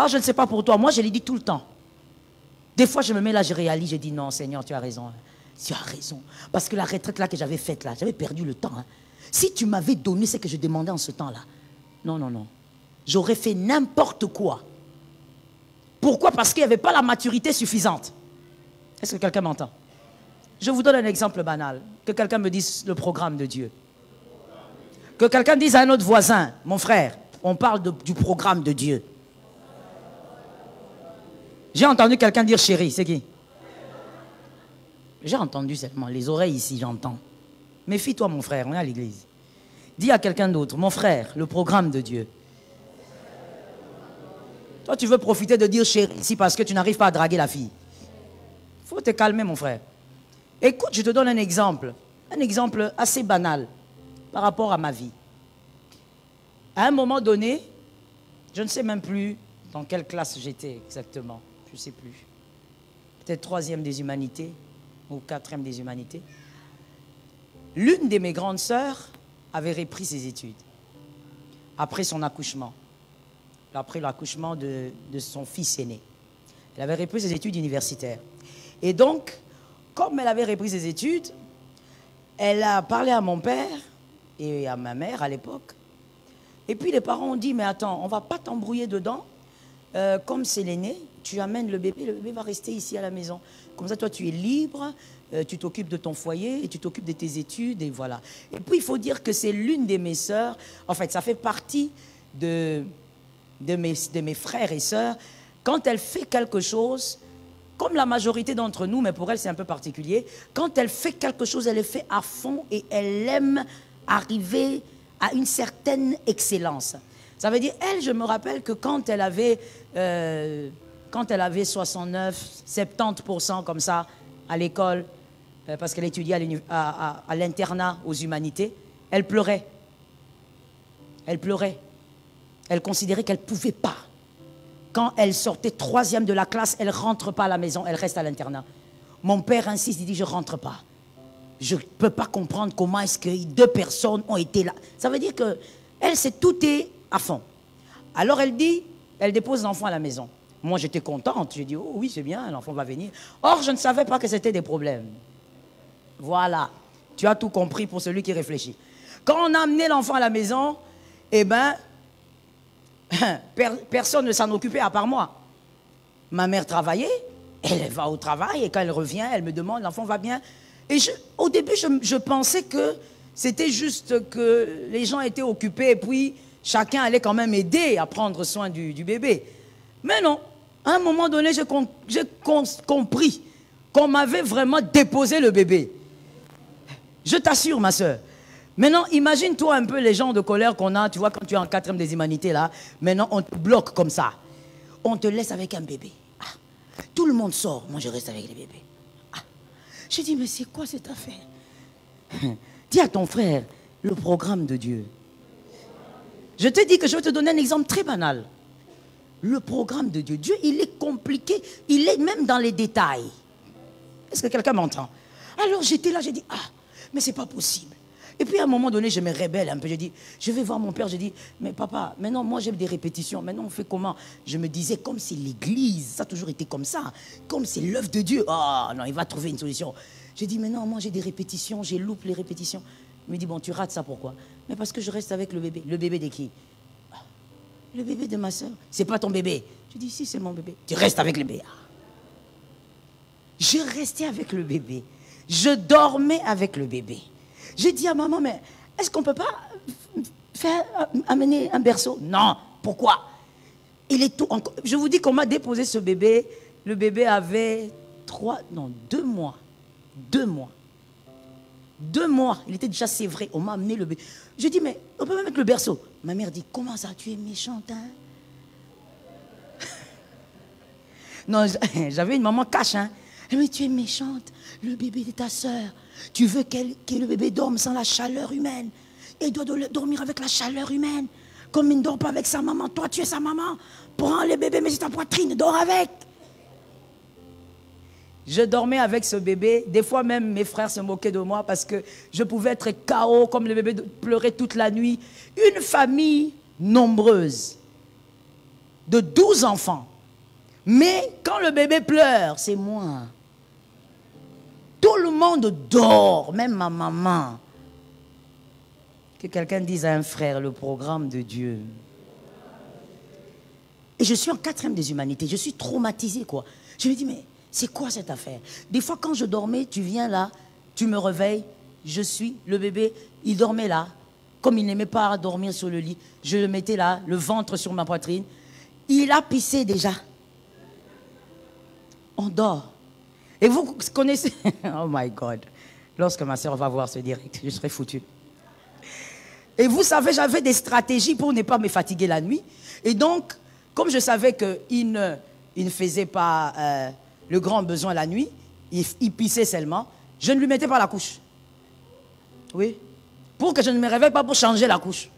Alors, je ne sais pas pour toi, moi, je l'ai dit tout le temps. Des fois, je me mets là, je réalise, je dis non, Seigneur, tu as raison. Tu as raison. Parce que la retraite là que j'avais faite là, j'avais perdu le temps. Hein. Si tu m'avais donné ce que je demandais en ce temps-là, non, non, non. J'aurais fait n'importe quoi. Pourquoi? Parce qu'il n'y avait pas la maturité suffisante. Est-ce que quelqu'un m'entend? Je vous donne un exemple banal. Que quelqu'un me dise le programme de Dieu. Que quelqu'un dise à un autre voisin, mon frère, on parle du programme de Dieu. J'ai entendu quelqu'un dire chérie, c'est qui? J'ai entendu seulement, les oreilles ici, j'entends. Méfie-toi mon frère, on est à l'église. Dis à quelqu'un d'autre, mon frère, le programme de Dieu. Toi, tu veux profiter de dire chérie ici parce que tu n'arrives pas à draguer la fille. Il faut te calmer mon frère. Écoute, je te donne un exemple assez banal par rapport à ma vie. À un moment donné, je ne sais même plus dans quelle classe j'étais exactement, je ne sais plus. Peut-être 3e des humanités ou 4e des humanités. L'une de mes grandes sœurs avait repris ses études après son accouchement, après l'accouchement de son fils aîné. Elle avait repris ses études universitaires. Et donc, comme elle avait repris ses études, elle a parlé à mon père et à ma mère à l'époque. Et puis les parents ont dit, mais attends, on ne va pas t'embrouiller dedans. Comme c'est l'aîné, tu amènes le bébé va rester ici à la maison. Comme ça, toi, tu es libre, tu t'occupes de ton foyer et tu t'occupes de tes études, et voilà. Et puis, il faut dire que c'est l'une de mes sœurs, en fait, ça fait partie de mes frères et sœurs. Quand elle fait quelque chose, comme la majorité d'entre nous, mais pour elle, c'est un peu particulier, quand elle fait quelque chose, elle le fait à fond et elle aime arriver à une certaine excellence. Ça veut dire, elle, je me rappelle que quand elle avait 69, 70% comme ça à l'école, parce qu'elle étudiait à l'internat aux humanités, elle pleurait. Elle pleurait. Elle considérait qu'elle ne pouvait pas. Quand elle sortait 3e de la classe, elle ne rentre pas à la maison, elle reste à l'internat. Mon père insiste, il dit, je ne rentre pas. Je ne peux pas comprendre comment est-ce que 2 personnes ont été là. Ça veut dire qu'elle, c'est tout est à fond. Alors elle dit, elle dépose l'enfant à la maison. Moi, j'étais contente. J'ai dit, oh oui, c'est bien, l'enfant va venir. Or, je ne savais pas que c'était des problèmes. Voilà. Tu as tout compris pour celui qui réfléchit. Quand on a amené l'enfant à la maison, eh bien, personne ne s'en occupait à part moi. Ma mère travaillait, elle va au travail, et quand elle revient, elle me demande, l'enfant va bien? Et au début, je pensais que c'était juste que les gens étaient occupés, et puis chacun allait quand même aider à prendre soin du bébé. Mais non, à un moment donné, j'ai compris qu'on m'avait vraiment déposé le bébé. Je t'assure, ma soeur. Maintenant, imagine-toi un peu les gens de colère qu'on a, tu vois, quand tu es en 4e des humanités, là, maintenant, on te bloque comme ça. On te laisse avec un bébé. Ah. Tout le monde sort, moi je reste avec les bébés. Ah. Je dis, mais c'est quoi cette affaire? Dis à ton frère, le programme de Dieu. Je te dis que je vais te donner un exemple très banal. Le programme de Dieu. Dieu, il est compliqué, il est même dans les détails. Est-ce que quelqu'un m'entend? Alors j'étais là, j'ai dit, ah, mais c'est pas possible. Et puis à un moment donné, je me rébelle un peu. Je dis, je vais voir mon père. Je dis, mais papa, maintenant moi j'ai des répétitions. Maintenant on fait comment? Je me disais, comme c'est l'église, ça a toujours été comme ça. Comme c'est l'œuvre de Dieu. Oh non, il va trouver une solution. J'ai dit, mais non, moi j'ai des répétitions, j'ai loupé les répétitions. Il me dit, bon, tu rates ça, pourquoi? Mais parce que je reste avec le bébé. Le bébé de qui? Le bébé de ma soeur. C'est pas ton bébé. Je dis, si, c'est mon bébé. Tu restes avec le bébé. Je restais avec le bébé. Je dormais avec le bébé. J'ai dit à maman, mais est-ce qu'on ne peut pas amener un berceau? Non. Pourquoi? Il est tout. Je vous dis qu'on m'a déposé ce bébé. Le bébé avait 2 mois. 2 mois. 2 mois. Il était déjà sévré. On m'a amené le bébé. Je dis, mais on peut même mettre le berceau. Ma mère dit, comment ça, tu es méchante, hein? Non, j'avais une maman cache, hein? Mais tu es méchante. Le bébé de ta soeur. Tu veux que le bébé dorme sans la chaleur humaine. Il doit dormir avec la chaleur humaine. Comme il ne dort pas avec sa maman. Toi, tu es sa maman. Prends le bébé, mets sur ta poitrine, dors avec. Je dormais avec ce bébé. Des fois même, mes frères se moquaient de moi parce que je pouvais être KO, comme le bébé pleurait toute la nuit. Une famille nombreuse. de 12 enfants. Mais quand le bébé pleure, c'est moi. Tout le monde dort, même ma maman. Que quelqu'un dise à un frère le programme de Dieu. Et je suis en 4e des humanités, je suis traumatisé quoi. Je me dis mais c'est quoi cette affaire? Des fois quand je dormais, tu viens là, tu me réveilles, je suis le bébé, il dormait là. Comme il n'aimait pas dormir sur le lit, je le mettais là, le ventre sur ma poitrine. Il a pissé déjà. On dort. Et vous connaissez... Oh my God. Lorsque ma soeur va voir ce direct, je serai foutu. Et vous savez, j'avais des stratégies pour ne pas me fatiguer la nuit. Et donc, comme je savais qu'il ne faisait pas le grand besoin la nuit, il pissait seulement, je ne lui mettais pas la couche. Oui. Pour que je ne me réveille pas pour changer la couche.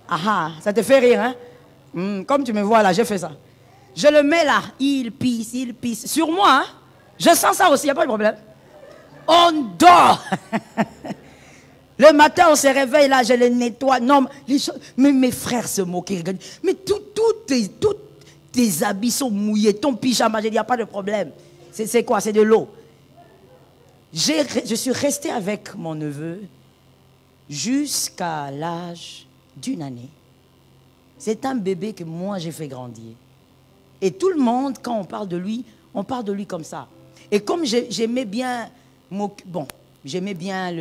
Ah ah, ça te fait rire, hein? Comme tu me vois là, j'ai fait ça. Je le mets là, il pisse. Sur moi, hein? Je sens ça aussi, il n'y a pas de problème. On dort. Le matin, on se réveille là, je le nettoie. Non, mais mes frères se moquaient. Mais tous tes habits sont mouillés, ton pyjama, il n'y a pas de problème. C'est quoi? C'est de l'eau. Je suis resté avec mon neveu jusqu'à l'âge d'1 année. C'est un bébé que moi j'ai fait grandir. Et tout le monde, quand on parle de lui comme ça. Et comme j'aimais bien, j'aimais bien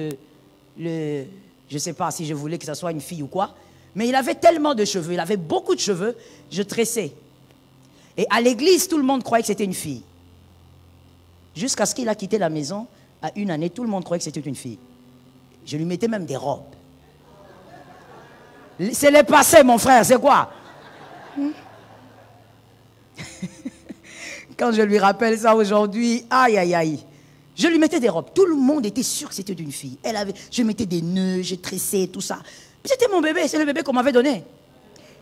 je ne sais pas si je voulais que ça soit une fille ou quoi, mais il avait tellement de cheveux, il avait beaucoup de cheveux, je tressais. Et à l'église, tout le monde croyait que c'était une fille. Jusqu'à ce qu'il a quitté la maison, à 1 année, tout le monde croyait que c'était une fille. Je lui mettais même des robes. C'est le passé, mon frère, c'est quoi? Quand je lui rappelle ça aujourd'hui, aïe, aïe, aïe. Je lui mettais des robes. Tout le monde était sûr que c'était une fille. Je mettais des nœuds, je tressais, tout ça. C'était mon bébé, c'est le bébé qu'on m'avait donné.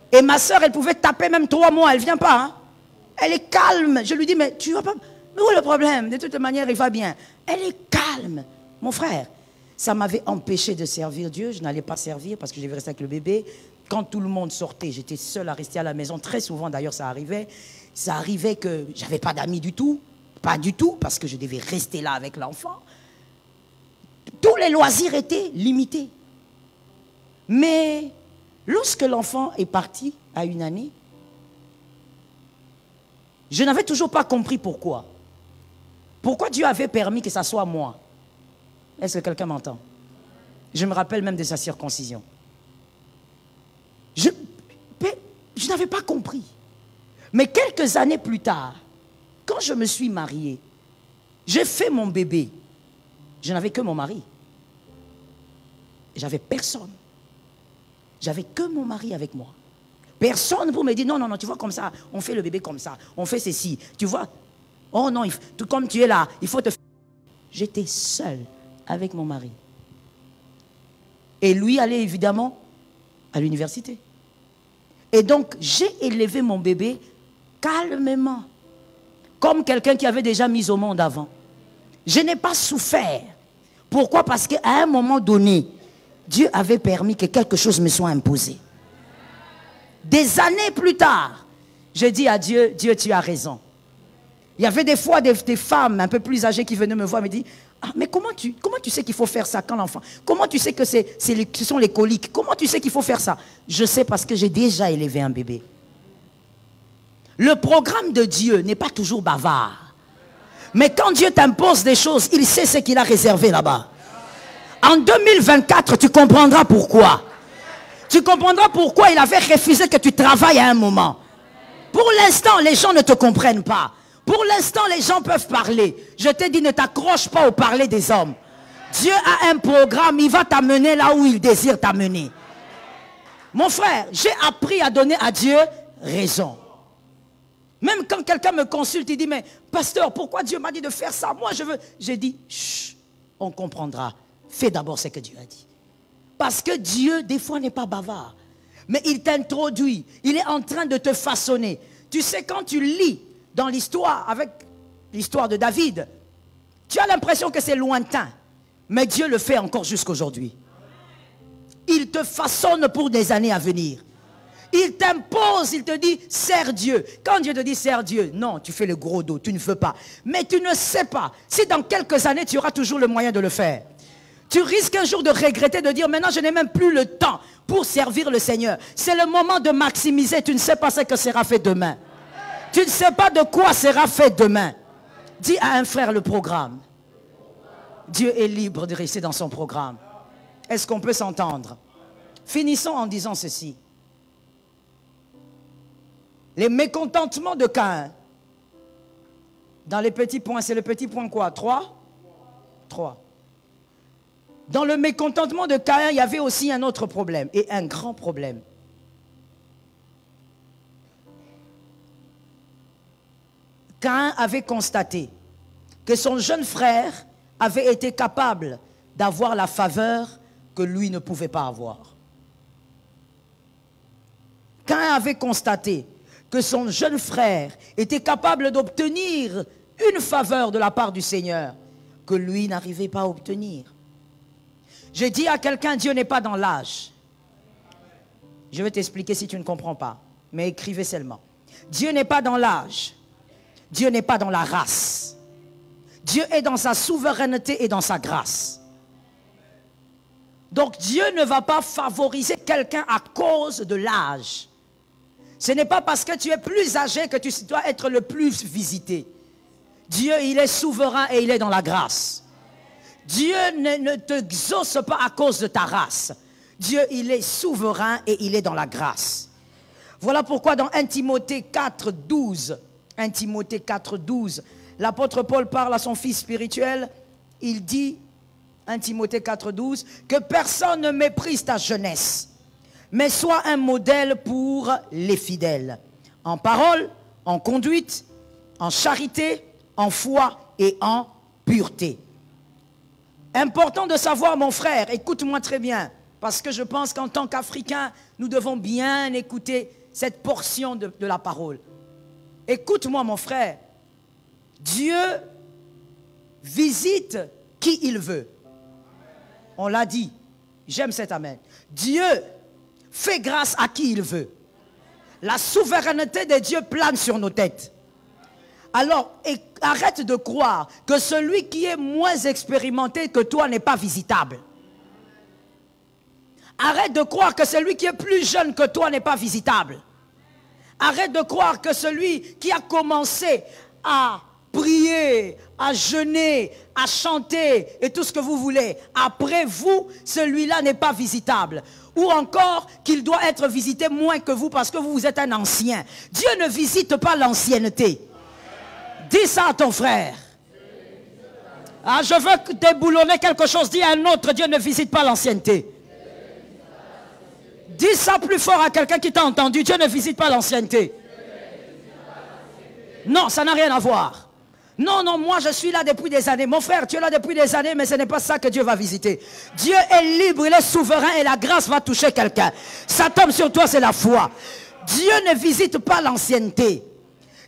Et ma soeur, elle pouvait taper même 3 mois, elle ne vient pas. Hein. Elle est calme. Je lui dis, mais tu vas pas... Mais où est le problème? De toute manière, il va bien. Elle est calme. Mon frère, ça m'avait empêché de servir Dieu. Je n'allais pas servir parce que je devais rester avec le bébé. Quand tout le monde sortait, j'étais seule à rester à la maison. Très souvent, d'ailleurs, ça arrivait. Ça arrivait que je n'avais pas d'amis du tout. Pas du tout, parce que je devais rester là avec l'enfant. Tous les loisirs étaient limités. Mais lorsque l'enfant est parti à 1 année, je n'avais toujours pas compris pourquoi. Pourquoi Dieu avait permis que ça soit moi? Est-ce que quelqu'un m'entend? Je me rappelle même de sa circoncision. Je n'avais pas compris. Mais quelques années plus tard, quand je me suis mariée, j'ai fait mon bébé. Je n'avais que mon mari. J'avais personne. J'avais que mon mari avec moi. Personne pour me dire, non, non, non, tu vois comme ça, on fait le bébé comme ça, on fait ceci. Tu vois, oh non, tout comme tu es là, il faut te faire. J'étais seule avec mon mari. Et lui allait évidemment à l'université. Et donc, j'ai élevé mon bébé calmement. Comme quelqu'un qui avait déjà mis au monde avant. Je n'ai pas souffert. Pourquoi? Parce qu'à un moment donné, Dieu avait permis que quelque chose me soit imposé. Des années plus tard, j'ai dit à Dieu, Dieu, tu as raison. Il y avait des fois des femmes un peu plus âgées qui venaient me voir et me disaient, ah, mais comment tu sais qu'il faut faire ça quand l'enfant? Comment tu sais que ce sont les coliques? Comment tu sais qu'il faut faire ça? Je sais parce que j'ai déjà élevé un bébé. Le programme de Dieu n'est pas toujours bavard. Mais quand Dieu t'impose des choses, il sait ce qu'il a réservé là-bas. En 2024, tu comprendras pourquoi. Tu comprendras pourquoi il avait refusé que tu travailles à un moment. Pour l'instant, les gens ne te comprennent pas. Pour l'instant, les gens peuvent parler. Je te dis, ne t'accroche pas au parler des hommes. Dieu a un programme, il va t'amener là où il désire t'amener. Mon frère, j'ai appris à donner à Dieu raison. Même quand quelqu'un me consulte, il dit, mais pasteur, pourquoi Dieu m'a dit de faire ça? Moi, je veux... J'ai dit, chut, on comprendra. Fais d'abord ce que Dieu a dit. Parce que Dieu, des fois, n'est pas bavard. Mais il t'introduit. Il est en train de te façonner. Tu sais, quand tu lis dans l'histoire, avec l'histoire de David, tu as l'impression que c'est lointain. Mais Dieu le fait encore jusqu'aujourd'hui. Il te façonne pour des années à venir. Il t'impose, il te dit, sers Dieu. Quand Dieu te dit, sers Dieu, non, tu fais le gros dos, tu ne veux pas. Mais tu ne sais pas si dans quelques années, tu auras toujours le moyen de le faire. Tu risques un jour de regretter, de dire, maintenant, je n'ai même plus le temps pour servir le Seigneur. C'est le moment de maximiser. Tu ne sais pas ce que sera fait demain. Tu ne sais pas de quoi sera fait demain. Dis à un frère le programme. Dieu est libre de rester dans son programme. Est-ce qu'on peut s'entendre? Finissons en disant ceci. Les mécontentements de Caïn. Dans les petits points, c'est le petit point quoi? 3? 3. Dans le mécontentement de Caïn, il y avait aussi un autre problème, et un grand problème. Caïn avait constaté que son jeune frère avait été capable d'avoir la faveur que lui ne pouvait pas avoir. Caïn avait constaté que son jeune frère était capable d'obtenir une faveur de la part du Seigneur que lui n'arrivait pas à obtenir. Je dis à quelqu'un, Dieu n'est pas dans l'âge. Je vais t'expliquer si tu ne comprends pas, mais écrivez seulement. Dieu n'est pas dans l'âge. Dieu n'est pas dans la race. Dieu est dans sa souveraineté et dans sa grâce. Donc Dieu ne va pas favoriser quelqu'un à cause de l'âge. Ce n'est pas parce que tu es plus âgé que tu dois être le plus visité. Dieu, il est souverain et il est dans la grâce. Dieu ne t'exauce pas à cause de ta race. Dieu, il est souverain et il est dans la grâce. Voilà pourquoi dans 1 Timothée 4, 12, 1 Timothée 4, 12, l'apôtre Paul parle à son fils spirituel. Il dit, 1 Timothée 4, 12, que personne ne méprise ta jeunesse, mais sois un modèle pour les fidèles, en parole, en conduite, en charité, en foi et en pureté. Important de savoir, mon frère, écoute-moi très bien, parce que je pense qu'en tant qu'Africains, nous devons bien écouter cette portion de la parole. Écoute-moi, mon frère, Dieu visite qui il veut. On l'a dit, j'aime cet amen. Dieu fait grâce à qui il veut. La souveraineté de Dieu plane sur nos têtes. Alors, arrête de croire que celui qui est moins expérimenté que toi n'est pas visitable. Arrête de croire que celui qui est plus jeune que toi n'est pas visitable. Arrête de croire que celui qui a commencé à prier, à jeûner, à chanter et tout ce que vous voulez, après vous, celui-là n'est pas visitable. Ou encore qu'il doit être visité moins que vous parce que vous êtes un ancien. Dieu ne visite pas l'ancienneté. Dis ça à ton frère. Ah, je veux déboulonner quelque chose. Dis à un autre, Dieu ne visite pas l'ancienneté. Dis ça plus fort à quelqu'un qui t'a entendu. Dieu ne visite pas l'ancienneté. Non, ça n'a rien à voir. Non, non, moi je suis là depuis des années. Mon frère, tu es là depuis des années, mais ce n'est pas ça que Dieu va visiter. Dieu est libre, il est souverain et la grâce va toucher quelqu'un. Ça tombe sur toi, c'est la foi. Dieu ne visite pas l'ancienneté.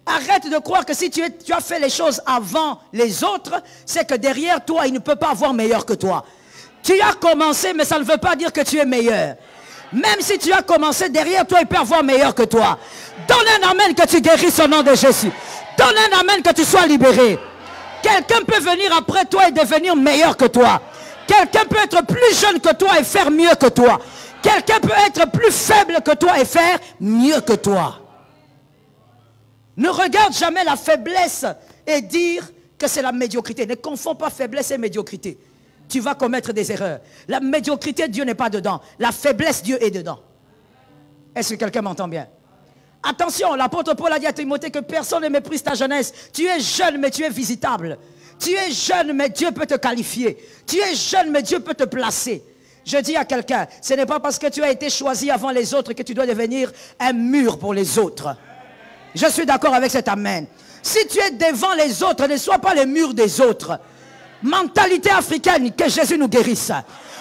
Arrête de croire que si tu as fait les choses avant les autres, c'est que derrière toi, il ne peut pas avoir meilleur que toi. Tu as commencé, mais ça ne veut pas dire que tu es meilleur. Même si tu as commencé, derrière toi, il peut avoir meilleur que toi. Donne un amen que tu guérisses au nom de Jésus. Donne un amen que tu sois libéré. Quelqu'un peut venir après toi et devenir meilleur que toi. Quelqu'un peut être plus jeune que toi et faire mieux que toi. Quelqu'un peut être plus faible que toi et faire mieux que toi. Ne regarde jamais la faiblesse et dire que c'est la médiocrité. Ne confonds pas faiblesse et médiocrité. Tu vas commettre des erreurs. La médiocrité, Dieu n'est pas dedans. La faiblesse, Dieu est dedans. Est-ce que quelqu'un m'entend bien? Attention, l'apôtre Paul a dit à Timothée que personne ne méprise ta jeunesse. Tu es jeune, mais tu es visitable. Tu es jeune, mais Dieu peut te qualifier. Tu es jeune, mais Dieu peut te placer. Je dis à quelqu'un, ce n'est pas parce que tu as été choisi avant les autres que tu dois devenir un mur pour les autres. Je suis d'accord avec cet amen. Si tu es devant les autres, ne sois pas le mur des autres. Mentalité africaine, que Jésus nous guérisse.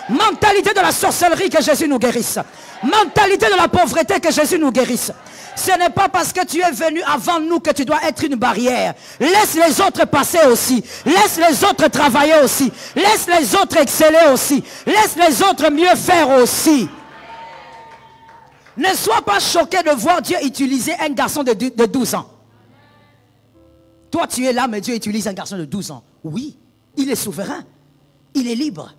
Mentalité de la sorcellerie, que Jésus nous guérisse. Mentalité de la pauvreté, que Jésus nous guérisse. Ce n'est pas parce que tu es venu avant nous que tu dois être une barrière. Laisse les autres passer aussi. Laisse les autres travailler aussi. Laisse les autres exceller aussi. Laisse les autres mieux faire aussi. Ne sois pas choqué de voir Dieu utiliser un garçon de 12 ans. Toi, tu es là, mais Dieu utilise un garçon de 12 ans. Oui, il est souverain. Il est libre.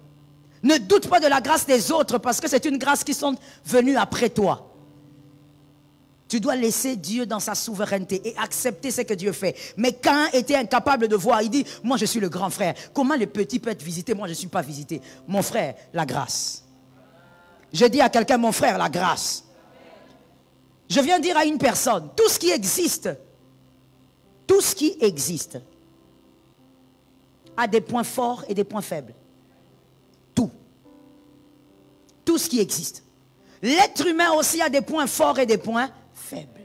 Ne doute pas de la grâce des autres parce que c'est une grâce qui sont venues après toi. Tu dois laisser Dieu dans sa souveraineté et accepter ce que Dieu fait. Mais Caïn était incapable de voir. Il dit, moi je suis le grand frère. Comment les petits peuvent être visités? Moi je ne suis pas visité. Mon frère, la grâce. Je dis à quelqu'un, mon frère, la grâce. Je viens dire à une personne, tout ce qui existe a des points forts et des points faibles. Tout ce qui existe. L'être humain aussi a des points forts et des points faibles.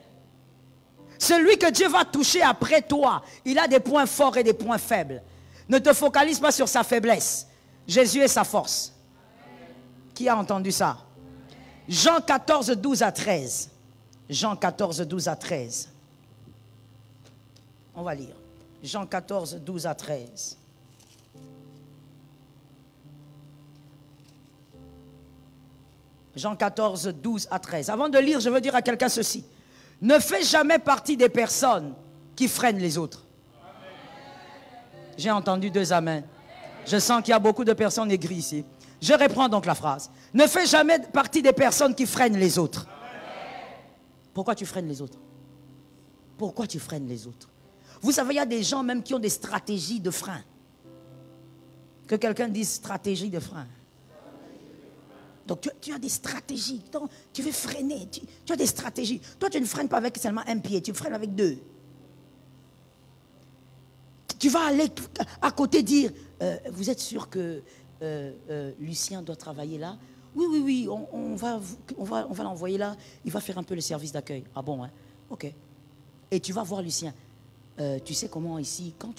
Celui que Dieu va toucher après toi, il a des points forts et des points faibles. Ne te focalise pas sur sa faiblesse. Jésus est sa force. Qui a entendu ça? Jean 14, 12 à 13. Jean 14, 12 à 13. On va lire. Jean 14, 12 à 13. Jean 14, 12 à 13. Avant de lire, je veux dire à quelqu'un ceci. Ne fais jamais partie des personnes qui freinent les autres. J'ai entendu 2 amens. Je sens qu'il y a beaucoup de personnes aigries ici. Je reprends donc la phrase. Ne fais jamais partie des personnes qui freinent les autres. Pourquoi tu freines les autres? Pourquoi tu freines les autres? Vous savez, il y a des gens même qui ont des stratégies de frein. Que quelqu'un dise stratégie de frein. Donc tu as des stratégies. Donc, tu veux freiner. Tu as des stratégies. Toi, tu ne freines pas avec seulement un pied. Tu freines avec 2. Tu vas aller à côté dire, vous êtes sûr que Lucien doit travailler là? Oui, on va l'envoyer là. Il va faire un peu le service d'accueil. Ah bon, hein? Ok. Et tu vas voir Lucien. Tu sais comment ici, quand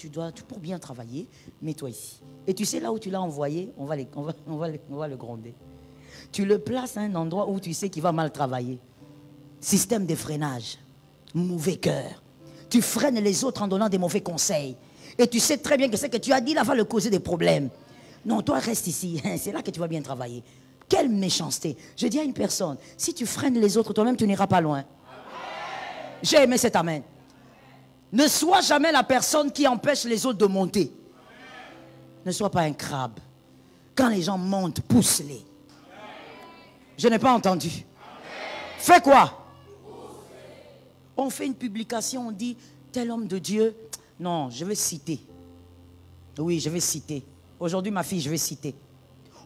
pour bien travailler, mets-toi ici. Et tu sais là où tu l'as envoyé, on va le gronder. Tu le places à un endroit où tu sais qu'il va mal travailler. Système de freinage. Mauvais cœur. Tu freines les autres en donnant des mauvais conseils. Et tu sais très bien que ce que tu as dit là va le causer des problèmes. Non, toi reste ici. C'est là que tu vas bien travailler. Quelle méchanceté. Je dis à une personne, si tu freines les autres, toi-même tu n'iras pas loin. J'ai aimé cet amen. Ne sois jamais la personne qui empêche les autres de monter. Ne sois pas un crabe. Quand les gens montent, pousse-les. Je n'ai pas entendu. Fais quoi? On fait une publication, on dit, tel homme de Dieu. Non, je vais citer. Oui, je vais citer. Aujourd'hui, ma fille, je vais citer.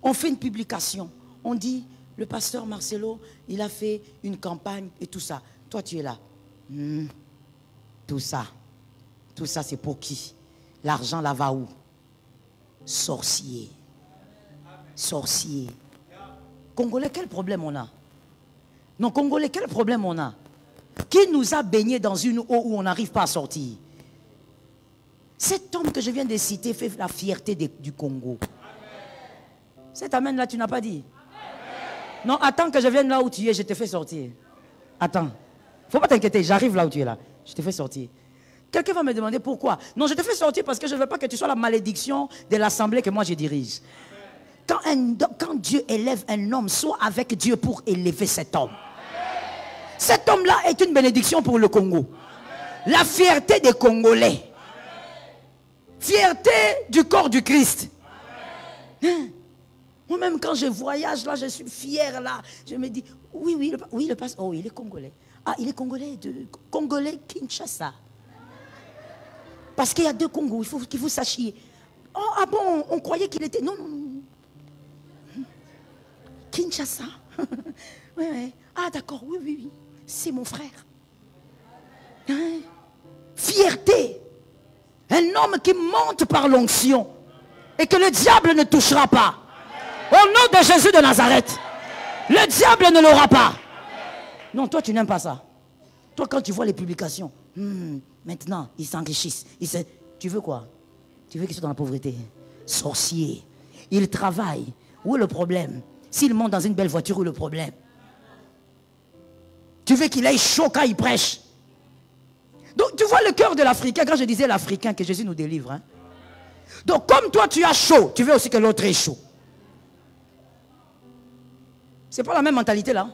On fait une publication. On dit, le pasteur Marcelo, il a fait une campagne et tout ça. Toi, tu es là. Tout ça, c'est pour qui? L'argent là va où? Sorcier. Sorcier. Congolais, quel problème on a? Non, Congolais, quel problème on a? Qui nous a baignés dans une eau où on n'arrive pas à sortir? Cet homme que je viens de citer fait la fierté du Congo. Cet amen là, tu n'as pas dit? Non, attends que je vienne là où tu es, je te fais sortir. Attends. Faut pas t'inquiéter, j'arrive là où tu es là. Je te fais sortir. Quelqu'un va me demander pourquoi. Non, je te fais sortir parce que je ne veux pas que tu sois la malédiction de l'assemblée que moi je dirige. Quand Dieu élève un homme, sois avec Dieu pour élever cet homme. Cet homme-là est une bénédiction pour le Congo. La fierté des Congolais. Fierté du corps du Christ. Moi-même, quand je voyage là, je suis fier là. Je me dis, oui, le pasteur, oh, il est Congolais. Ah, il est Congolais Kinshasa. Parce qu'il y a 2 Congos, il faut que vous sachiez. Oh, ah bon, on croyait qu'il était... Non. Kinshasa. Oui. Ah d'accord, oui. C'est mon frère. Hein? Fierté. Un homme qui monte par l'onction. Et que le diable ne touchera pas. Au nom de Jésus de Nazareth. Le diable ne l'aura pas. Non, toi tu n'aimes pas ça. Toi quand tu vois les publications, maintenant ils s'enrichissent. Tu veux quoi? Tu veux qu'ils soient dans la pauvreté? Sorcier. Ils travaillent. Où est le problème? S'il monte dans une belle voiture, où est le problème? Tu veux qu'il aille chaud quand il prêche? Donc tu vois le cœur de l'Africain. Quand je disais l'Africain, que Jésus nous délivre. Hein? Donc comme toi tu as chaud, tu veux aussi que l'autre ait chaud. C'est pas la même mentalité là.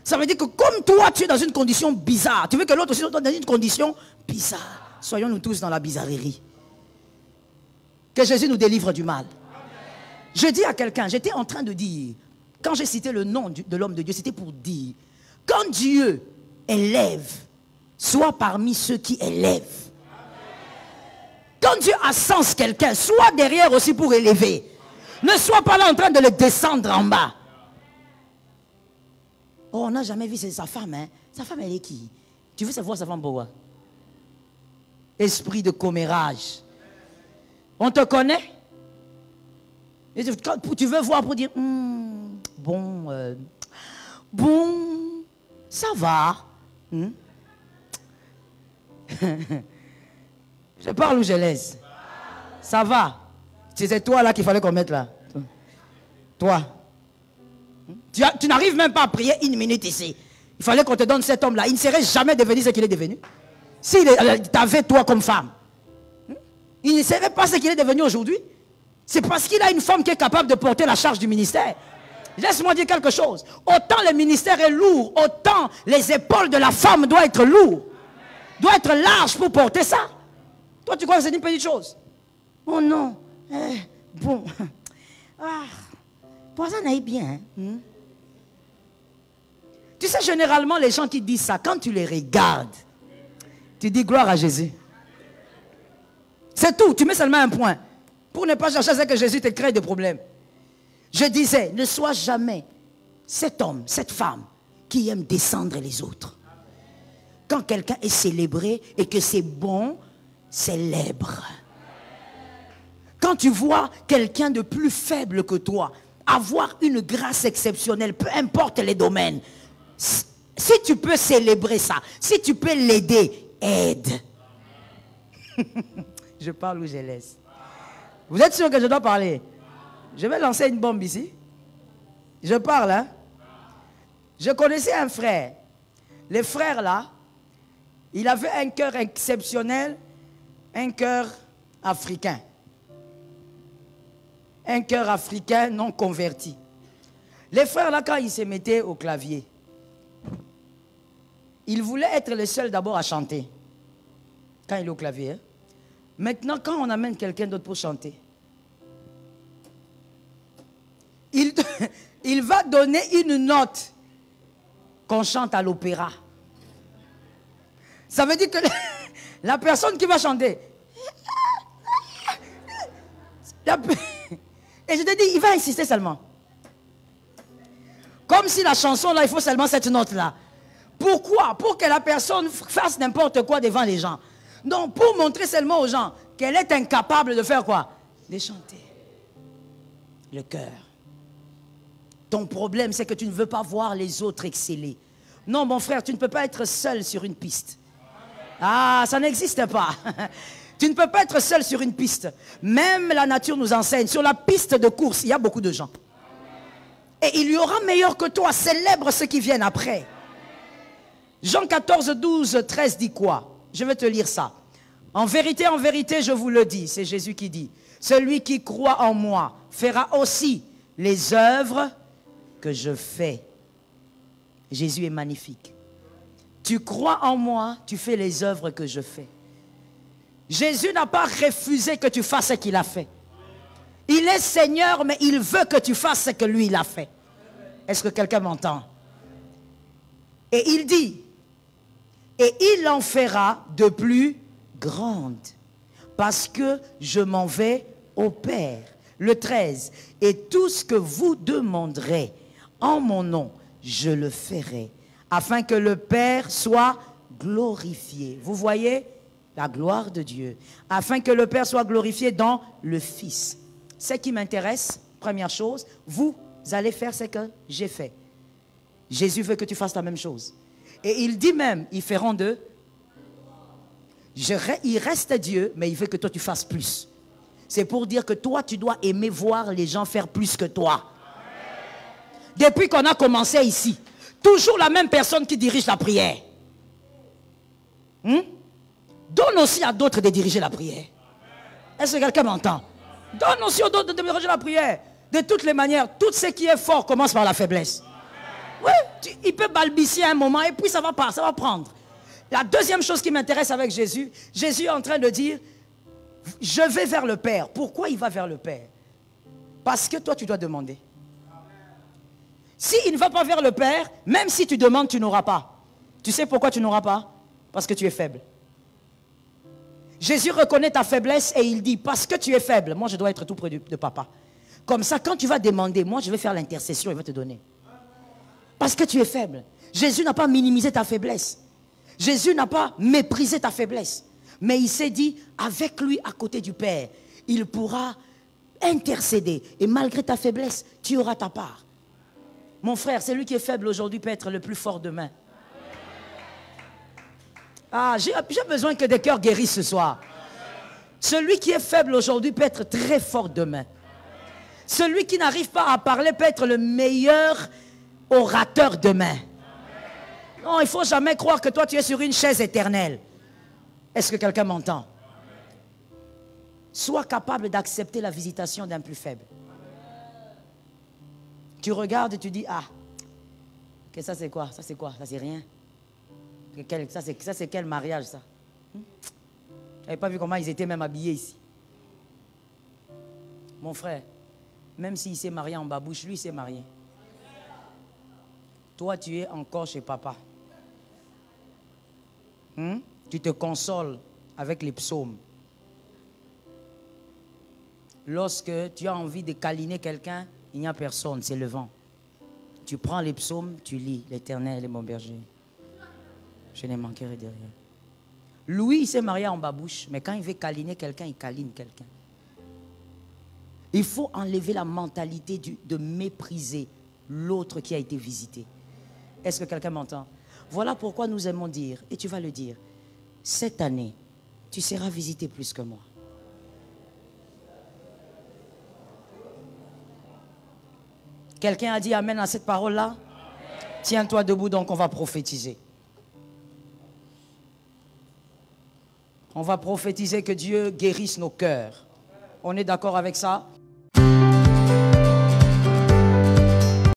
Ça veut dire que comme toi, tu es dans une condition bizarre, tu veux que l'autre aussi soit dans une condition bizarre. Soyons-nous tous dans la bizarrerie. Que Jésus nous délivre du mal. Je dis à quelqu'un, j'étais en train de dire, quand j'ai cité le nom de l'homme de Dieu, c'était pour dire, quand Dieu élève, sois parmi ceux qui élèvent. Quand Dieu ascense quelqu'un, sois derrière aussi pour élever. Ne sois pas là en train de le descendre en bas. Oh, on n'a jamais vu sa femme, hein. Sa femme, elle est qui? Tu veux savoir sa femme pourquoi? Esprit de commérage. On te connaît? Et quand tu veux voir pour dire, bon, ça va. Je parle ou je laisse? Ça va. C'est toi là qu'il fallait qu'on mette là. Toi. Tu n'arrives même pas à prier une minute ici. Il fallait qu'on te donne cet homme là. Il ne serait jamais devenu ce qu'il est devenu. S'il t'avait toi comme femme, il ne serait pas ce qu'il est devenu aujourd'hui. C'est parce qu'il a une femme qui est capable de porter la charge du ministère. Laisse-moi dire quelque chose. Autant le ministère est lourd, autant les épaules de la femme doivent être lourdes. Doivent être larges pour porter ça. Toi, tu crois que c'est une petite chose? Oh non. Bon. Pour ça, on aille bien. Hein? Tu sais, généralement, les gens qui disent ça, quand tu les regardes, tu dis gloire à Jésus. C'est tout. Tu mets seulement un point. Pour ne pas chercher à ce que Jésus te crée des problèmes. Je disais, ne sois jamais cet homme, cette femme qui aime descendre les autres. Quand quelqu'un est célébré et que c'est bon, célèbre. Quand tu vois quelqu'un de plus faible que toi avoir une grâce exceptionnelle, peu importe les domaines, si tu peux célébrer ça, si tu peux l'aider, aide. Je parle ou je laisse? Vous êtes sûr que je dois parler? Je vais lancer une bombe ici. Je parle, hein? Je connaissais un frère. Le frère là, il avait un cœur exceptionnel, un cœur africain. Un cœur africain non converti. Les frères là, quand ils se mettaient au clavier, ils voulaient être les seuls d'abord à chanter. Quand il est au clavier. Hein? Maintenant, quand on amène quelqu'un d'autre pour chanter, il va donner une note qu'on chante à l'opéra. Ça veut dire que la personne qui va chanter, et je te dis, il va insister seulement. Comme si la chanson là, il faut seulement cette note là. Pourquoi? Pour que la personne fasse n'importe quoi devant les gens. Non, pour montrer seulement aux gens qu'elle est incapable de faire quoi? De chanter. Le cœur. Ton problème, c'est que tu ne veux pas voir les autres exceller. Non, mon frère, tu ne peux pas être seul sur une piste. Ah, ça n'existe pas. Tu ne peux pas être seul sur une piste. Même la nature nous enseigne. Sur la piste de course, il y a beaucoup de gens. Et il y aura meilleur que toi. Célèbre ceux qui viennent après. Jean 14, 12, 13 dit quoi? Je vais te lire ça. En vérité, je vous le dis. C'est Jésus qui dit. Celui qui croit en moi fera aussi les œuvres que je fais. Jésus est magnifique. Tu crois en moi, tu fais les œuvres que je fais. Jésus n'a pas refusé que tu fasses ce qu'il a fait. Il est Seigneur, mais il veut que tu fasses ce que lui, il a fait. Est-ce que quelqu'un m'entend? Et il dit, et il en fera de plus grandes, parce que je m'en vais au Père. Le 13, et tout ce que vous demanderez en mon nom, je le ferai, afin que le Père soit glorifié. Vous voyez la gloire de Dieu. Afin que le Père soit glorifié dans le Fils. Ce qui m'intéresse, première chose, vous allez faire ce que j'ai fait. Jésus veut que tu fasses la même chose. Et il dit même, ils feront de... Il reste Dieu, mais il veut que toi tu fasses plus. C'est pour dire que toi, tu dois aimer voir les gens faire plus que toi. Depuis qu'on a commencé ici, toujours la même personne qui dirige la prière. Donne aussi à d'autres de diriger la prière. Est-ce que quelqu'un m'entend? Donne aussi aux autres de diriger la prière. De toutes les manières, tout ce qui est fort commence par la faiblesse. Oui, Il peut balbutier un moment et puis ça va prendre. La deuxième chose qui m'intéresse avec Jésus, Jésus est en train de dire, je vais vers le Père. Pourquoi il va vers le Père? Parce que toi, tu dois demander. S'il ne va pas vers le Père, même si tu demandes, tu n'auras pas. Tu sais pourquoi tu n'auras pas? Parce que tu es faible. Jésus reconnaît ta faiblesse et il dit, parce que tu es faible, moi je dois être tout près de papa. Comme ça, quand tu vas demander, moi je vais faire l'intercession, il va te donner. Parce que tu es faible. Jésus n'a pas minimisé ta faiblesse. Jésus n'a pas méprisé ta faiblesse. Mais il s'est dit, avec lui à côté du Père, il pourra intercéder. Et malgré ta faiblesse, tu auras ta part. Mon frère, celui qui est faible aujourd'hui peut être le plus fort demain. Ah, j'ai besoin que des cœurs guérissent ce soir. Celui qui est faible aujourd'hui peut être très fort demain. Celui qui n'arrive pas à parler peut être le meilleur orateur demain. Non, il ne faut jamais croire que toi tu es sur une chaise éternelle. Est-ce que quelqu'un m'entend? Sois capable d'accepter la visitation d'un plus faible. Tu regardes et tu dis, ah, que ça c'est quoi? Ça c'est quoi? Ça c'est rien. Ça c'est quel mariage ça? Vous n'avez pas vu comment ils étaient même habillés ici? Mon frère, même s'il s'est marié en babouche, lui il s'est marié. Toi tu es encore chez papa. Tu te consoles avec les psaumes. Lorsque tu as envie de câliner quelqu'un, il n'y a personne, c'est le vent. Tu prends les psaumes, tu lis, l'Éternel est mon berger. Je ne manquerai de rien. Louis, il s'est marié en babouche, mais quand il veut câliner quelqu'un, il câline quelqu'un. Il faut enlever la mentalité de mépriser l'autre qui a été visité. Est-ce que quelqu'un m'entend? Voilà pourquoi nous aimons dire, et tu vas le dire, cette année, tu seras visité plus que moi. Quelqu'un a dit amen à cette parole-là? Tiens-toi debout, donc on va prophétiser. On va prophétiser que Dieu guérisse nos cœurs. On est d'accord avec ça?